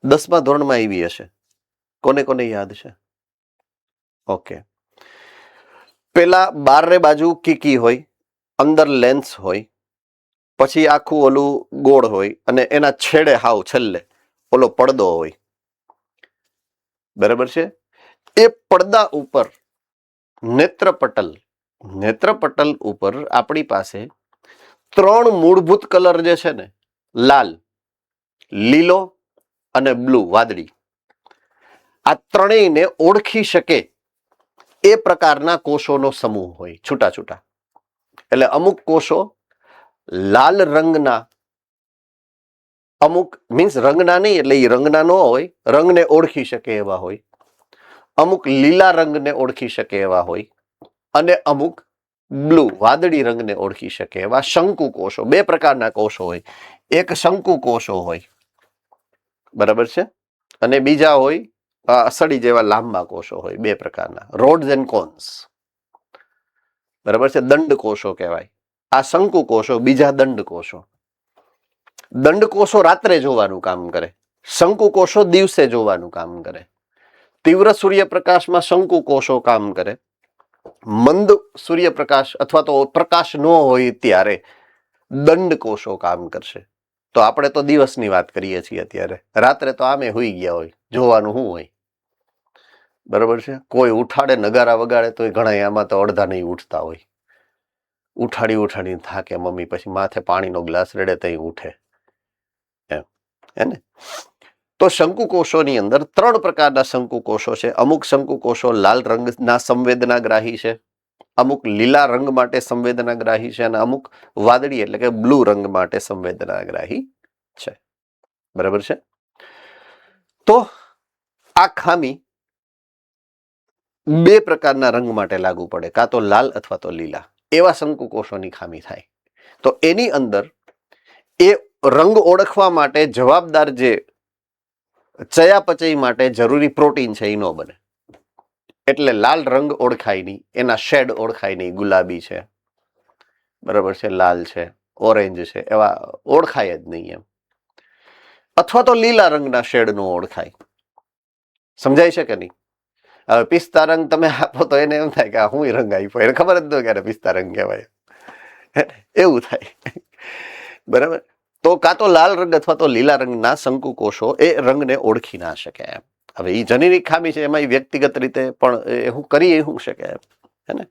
10મા ધોરણમાં આવી હશે. કોને કોને યાદ છે? ઓકે. પેલા બારે બાજુ કીકી હોય, અંદર લેન્સ હોય, પછી આખું ઓલું ગોળ હોય અને એના છેડે હાવ છેલ્લે ઓલો પડદો હોય. બરાબર છે. એ પડદા ઉપર નેત્રપટલ, નેત્રપટલ ઉપર આપણી પાસે 3 મૂળભૂત કલર જે છે ને, લાલ, લીલો અને બ્લુ, વાદળી, આ ત્રણેયને ઓળખી શકે એ પ્રકારના કોષોનો સમૂહ હોય છૂટા છૂટા. એટલે અમુક કોષો લાલ રંગના, અમુક મીન્સ રંગના નહીં, એટલે એ રંગના ન હોય, રંગને ઓળખી શકે એવા હોય. અમુક લીલા રંગને ઓળખી શકે એવા હોય, અને અમુક બ્લુ વાદળી રંગને ઓળખી શકે એવા શંકુ કોષો. બે પ્રકારના કોષો હોય. એક શંકુ કોષો હોય, બરાબર છે, અને બીજા હોય અસડી જેવા લાંબા કોષો હોય. બે પ્રકારના, રોડ્સ એન્ડ કોન્સ, બરાબર છે. દંડ કોષો કહેવાય આ શંકુ કોષો, બીજા દંડ કોષો. દંડ કોષો રાત્રે જોવાનું કામ કરે, શંકુ કોષો દિવસે જોવાનું કામ કરે. તીવ્ર સૂર્યપ્રકાશમાં શંકુ કોષો કામ કરે, મંદ સૂર્યપ્રકાશ અથવા તો પ્રકાશ ન હોય ત્યારે દંડ કોષો કામ કરશે. તો આપણે તો દિવસની વાત કરીએ છીએ અત્યારે, રાત્રે તો આમે હોઈ ગયા હોય, જોવાનું શું હોય, બરાબર છે. કોઈ ઉઠાડે નગારા વગાડે તો ઘણા આમાં તો અડધા નહીં ઉઠતા હોય. ઉઠાડી થાકે મમ્મી, પછી માથે પાણીનો ગ્લાસ રેડે તઈ ઉઠે, એમ હે ને. તો શંકુ કોષોની અંદર 3 પ્રકારના શંકુ કોષો છે. અમુક શંકુ કોષો લાલ રંગના સંવેદનાગ્રાહી છે, અમુક લીલા રંગ માટે સંવેદનાગ્રાહી છે, અને અમુક વાદળી એટલે કે બ્લુ રંગ માટે સંવેદનાગ્રાહી છે, બરાબર છે. તો આ ખામી 2 પ્રકારના રંગ માટે લાગુ પડે, કાં તો લાલ અથવા તો લીલા. એવા શંકુ કોષોની ખામી થાય તો એની અંદર એ રંગ ઓળખવા માટે જવાબદાર જે ચયાપચય માટે જરૂરી પ્રોટીન છે એ ન બને. એટલે લાલ રંગ ઓળખાય નહીં, એના શેડ ઓળખાય નહીં. ગુલાબી છે, બરાબર છે, લાલ છે, ઓરેન્જ છે, એવા ઓળખાય જ નહીં એમ. અથવા તો લીલા રંગના શેડ નો ઓળખાય. સમજાય છે કે નહીં? હવે પિસ્તા રંગ તમે આપો તો એને એમ થાય કે આ હું રંગ આપ્યો, એને ખબર જ ન ક્યારે પિસ્તા રંગ કહેવાય, એવું થાય, બરાબર. તો કાં તો લાલ રંગ અથવા તો લીલા રંગના શંકુ કોષો એ રંગને ઓળખી ના શકે એમ. હવે એ જનીનિક ખામી છે, એમાં વ્યક્તિગત રીતે પણ હું કરી શું શકે એમ, હે ને.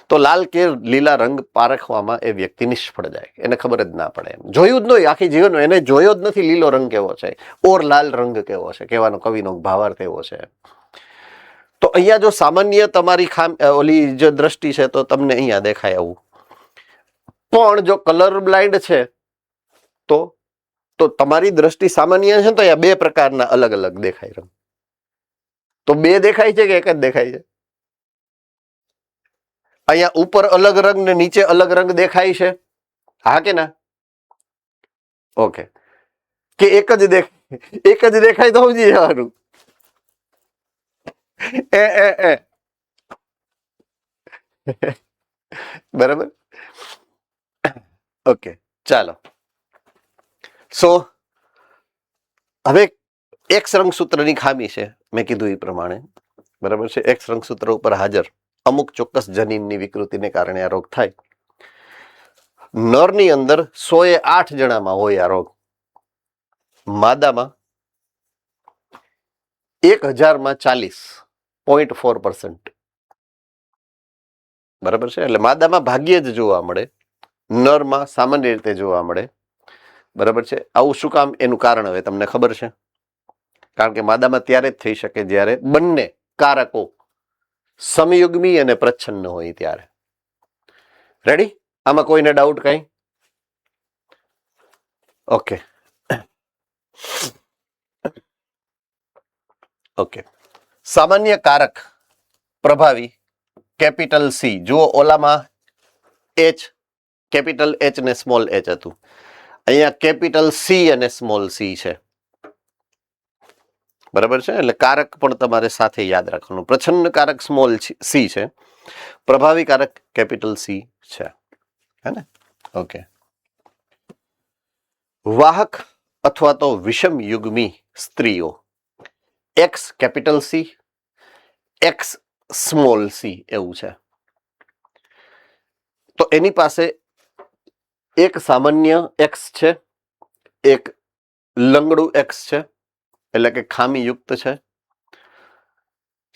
તો લાલ કે લીલા રંગ પારખવામાં એ વ્યક્તિ નિષ્ફળ જાય, એને ખબર જ ના પડે એમ. જોયું જ નહીં આખી જીવનમાં, એને જોયો જ નથી લીલો રંગ કેવો છે ઓર લાલ રંગ કેવો છે, કહેવાનો કવિનો ભાવાર્થ એવો છે. તો અહીંયા જો સામાન્ય તમારી ઓલી જે દ્રષ્ટિ છે તો તમને અહીંયા દેખાય આવું, પણ જો કલર બ્લાઇન્ડ છે તો તમારી દ્રષ્ટિ સામાન્ય છે તો અહીંયા 2 પ્રકારના અલગ અલગ દેખાય રંગ. તો 2 દેખાય છે કે એક જ દેખાય છે? અહીંયા ઉપર અલગ રંગ ને નીચે અલગ રંગ દેખાય છે, હા કે ના? ઓકે. કે એક જ દેખાય તો સમજી જવાનું. બરાબર. ઓકે, ચાલો. સો હવે એક્સ રંગસૂત્રની ખામી છે, મેં કીધું એ પ્રમાણે, બરાબર છે. એક્સ રંગસૂત્ર ઉપર હાજર અમુક ચોક્કસ જનીનની વિકૃતિને કારણે આ રોગ થાય. નરની અંદર 108 જણામાં હોય આ રોગ, માદામાં 1000માં 40.4%, બરાબર છે. એટલે માદામાં ભાગ્યે જ જોવા મળે, નરમાં સામાન્ય રીતે જોવા મળે, બરાબર છે. આવું શું કામ? એનું કારણ હવે તમને ખબર છે. કારણ કે માદામાં ત્યારે જ થઈ શકે જ્યારે બંને કારકો સમયુગ્મી અને પ્રચ્છન્ન હોય ત્યારે. રેડી? આમાં કોઈને ડાઉટ કઈ? Okay okay. સામાન્ય કારક પ્રભાવી કેપિટલ સી. જુઓ ઓલામાં એચ, કેપિટલ એચ ને સ્મોલ એચ હતું, અહીંયા કેપિટલ સી અને સ્મોલ સી છે, બરાબર છે. એટલે કારક પણ તમારે સાથે યાદ રાખવાનું. પ્રચ્છન્ન કારક સ્મોલ સી છે, પ્રભાવી કારક કેપિટલ સી છે, હે ને? ઓકે. વાહક અથવા તો વિષમ યુગ્મી સ્ત્રીઓ x capital c, x small C એવું છે. તો એની પાસે એક સામાન્ય એક્સ છે, એક લંગડું એક્સ છે, એટલે કે ખામીયુક્ત છે,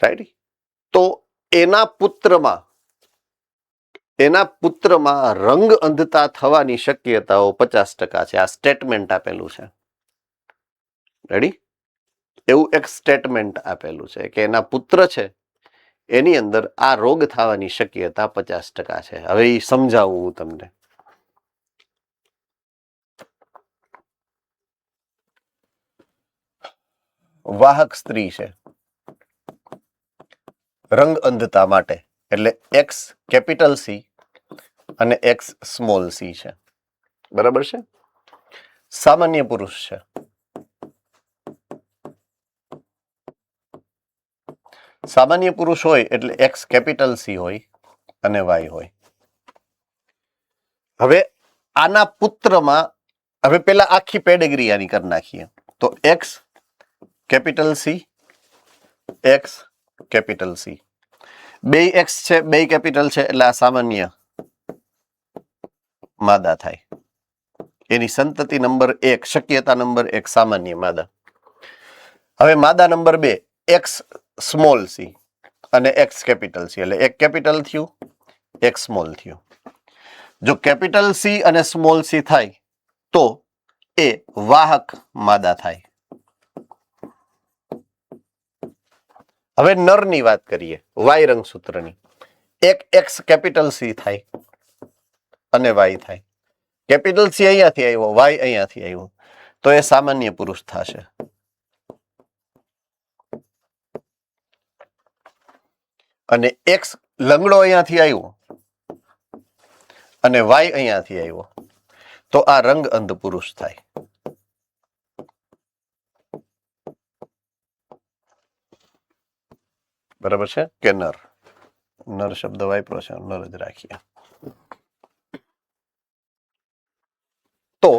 રાઈટ. તો એના પુત્રમાં રંગ અંધતા થવાની શક્યતાઓ 50% છે. આ સ્ટેટમેન્ટ આપેલું છે, રેડી? એવું એક સ્ટેટમેન્ટ આપેલું છે કે એના પુત્ર છે એની અંદર આ રોગ થવાની શક્યતા 50% છે. હવે એ સમજાવું હું તમને. વાહક સ્ત્રી છે રંગ અંધતા માટે, એટલે એક્સ કેપિટલ સી અને એક્સ સ્મોલ સી છે, બરાબર છે. સામાન્ય પુરુષ છે, સામાન્ય પુરુષ હોય એટલે એક્સ કેપિટલ સી હોય અને વાય હોય. હવે આના પુત્રમાં હવે પેલા આખી પેડેગ્રી આની કરી નાખીએ તો x capital c x capital C, બે એક્સ છે બે કેપિટલ છે એટલે આ સામાન્ય માદા થાય. એની સંતતિ નંબર 1, શક્યતા નંબર 1 સામાન્ય માદા. હવે માદા નંબર 2 એક્સ સ્મોલ સી અને એક્સ કેપિટલ સી, એટલે એક કેપિટલ થયું એક સ્મોલ થયું. જો કેપિટલ સી અને સ્મોલ સી થાય તો એ વાહક માદા થાય. હવે નરની વાત કરીએ, વાય રંગસૂત્રની. એક એક્સ કેપિટલ સી થાય અને વાય થાય. કેપિટલ સી અહીંયાથી આવ્યો, વાય અહીંયાથી આવ્યો, તો એ સામાન્ય પુરુષ થશે. અને એક્સ લંગડો અહીંયાથી આવ્યો અને વાય અહીંયાથી આવ્યો, તો આ રંગ અંધ પુરુષ થાય. બરાબર છે કે નર? નર શબ્દ વાપરો છે, નર જ રાખીએ. તો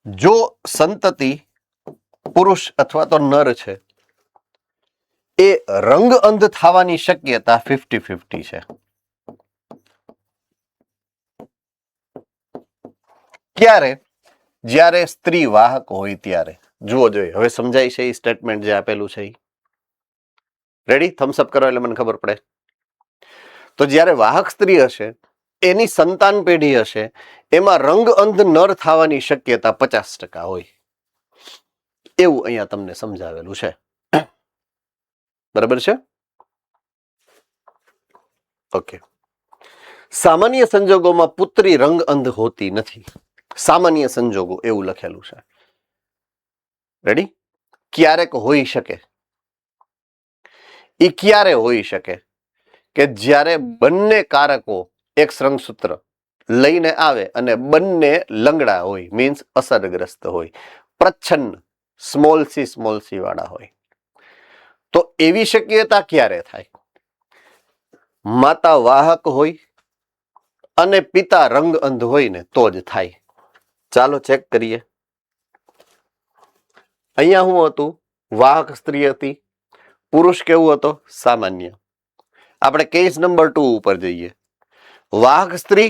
જો સંતતિ પુરુષ અથવા તો નર છે એ રંગ અંધ થવાની શક્યતા 50-50 છે. ક્યારે? જ્યારે સ્ત્રી વાહક હોય ત્યારે. જુઓ જોઈએ, હવે સમજાય છે એ સ્ટેટમેન્ટ જે આપેલું છે એ? રેડી? થમ્સઅપ કરો એટલે મને ખબર પડે. તો જ્યારે વાહક સ્ત્રી હશે, એની સંતાન પેઢી હશે, એમાં રંગ અંધ નર થવાની શક્યતા 50% હોય, એવું અહીંયા તમને સમજાવેલું છે. બરાબર છે? ઓકે. સામાન્ય સંજોગોમાં પુત્રી રંગ અંધ હોતી નથી. સામાન્ય સંજોગો એવું લખેલું છે. રેડી? ક્યારેક હોઈ શકે. એ ક્યારે હોઈ શકે? કે જ્યારે બંને કારકો એક રંગસૂત્ર લઈને આવે અને બંને લંગડા હોય, મીન્સ અસરગ્રસ્ત હોય, પ્રચ્છન્ન સ્મોલ સી વાળા હોય. તો એવી શક્યતા ક્યારે થાય? માતા વાહક હોય અને પિતા રંગ અંધ હોય ને તો જ થાય. ચાલો ચેક કરીએ. અહીંયા શું હતું? વાહક સ્ત્રી હતી, પુરુષ કેવું હતો? સામાન્ય. આપણે કેસ નંબર 2 ઉપર જઈએ. વાહક સ્ત્રી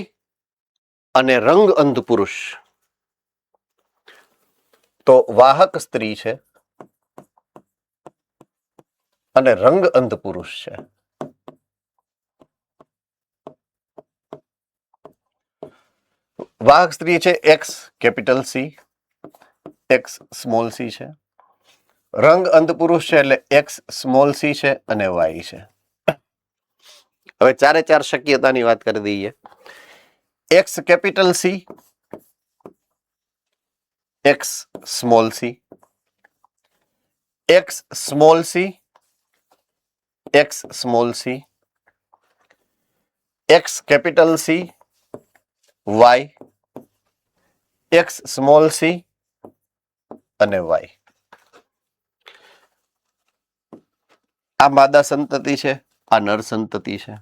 અને રંગ અંધ પુરુષ. તો વાહક સ્ત્રી છે અને રંગ અંધ પુરુષ છે. વાહક સ્ત્રી છે x capital c, x small C છે. રંગ અંધ પુરુષ છે એટલે એક્સ સ્મોલ સી છે અને વાય છે. હવે 4 શક્યતાની વાત કરી દઈએ. X capital c, x small c, x small c, x small c, x capital c, y, x small c અને વાય. આ માદા સંતતિ છે, આ નર સંતતિ છે.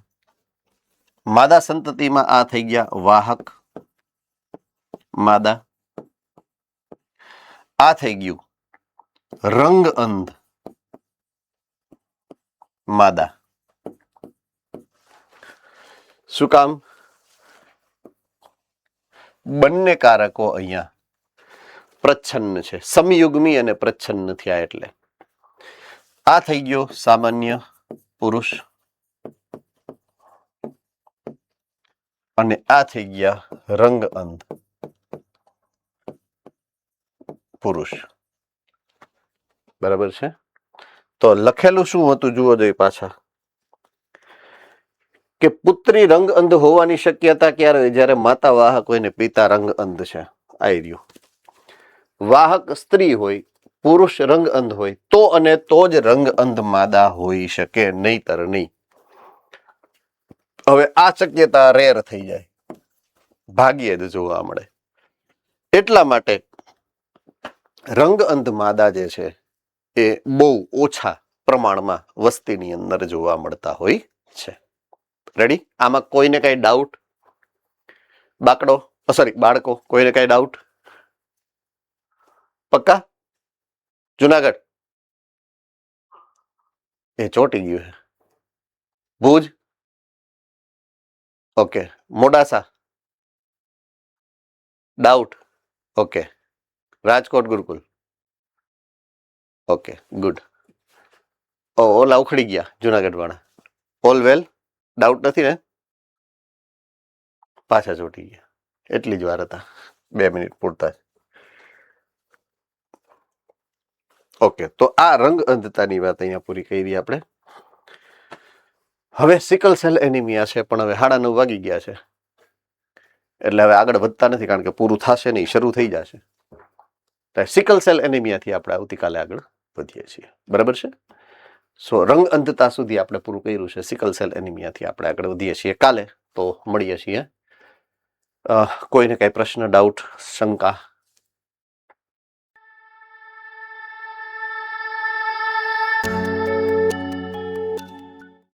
માદા સંતતિમાં આ થઈ ગયા વાહક માદા, આ થઈ ગયું રંગ અંધ માદા. શું કામ? બંને કારકો અહીંયા પ્રચ્છન્ન છે, સમયુગ્મી અને પ્રચ્છન્ન થયા એટલે. આ થઈ ગયો સામાન્ય પુરુષ અને આ થઈ ગયા રંગ અંધ પુરુષ. બરાબર છે? તો લખેલું શું હતું જુઓ જોઈએ પાછા કે પુત્રી રંગ અંધ હોવાની શક્યતા ક્યારે હોય? જ્યારે માતા વાહક હોય ને પિતા રંગ અંધ છે. આઈ રહ્યું. વાહક સ્ત્રી હોય, પુરુષ રંગ અંધ હોય તો અને તો જ રંગ અંધ માદા હોઈ શકે, નહીતર નહીં. હવે આ શક્યતા રેર થઈ જાય, ભાગ્યે જ જોવા મળે. એટલા માટે રંગ અંધ માદા જે છે એ બહુ ઓછા પ્રમાણમાં વસ્તીની અંદર જોવા મળતા હોય છે. રેડી? આમાં કોઈને કઈ ડાઉટ? બાળકો કોઈને કઈ ડાઉટ? પક્કા? જુનાગઢ એ ચોટી ગયું છે. Bhuj okay. Modasa doubt okay. Rajkot Gurukul okay good. ઓલા ઉખડી ગયા જુનાગઢ વાળા. All well? ડાઉટ નથી ને? પાછા ચોટી ગયા. એટલી જ વાર હતા, 2 મિનિટ પૂરતા જ. ઓકે, તો આ રંગ અંધતાની વાત અહીંયા પૂરી કરી આપણે. હવે સિકલ સેલ એનિમિયા છે, પણ હવે 9:30 વાગી ગયા છે એટલે હવે આગળ વધતા નથી, કારણ કે પૂરું થશે નહીં, શરૂ થઈ જશે. સિકલ સેલ એનિમિયાથી આપણે આવતીકાલે આગળ વધીએ છીએ. બરાબર છે? સો રંગ અંધતા સુધી આપણે પૂરું કર્યું છે. સિકલ સેલ એનિમિયાથી આપણે આગળ વધીએ છીએ કાલે. તો મળીએ છીએ. કોઈને કઈ પ્રશ્ન, ડાઉટ, શંકા?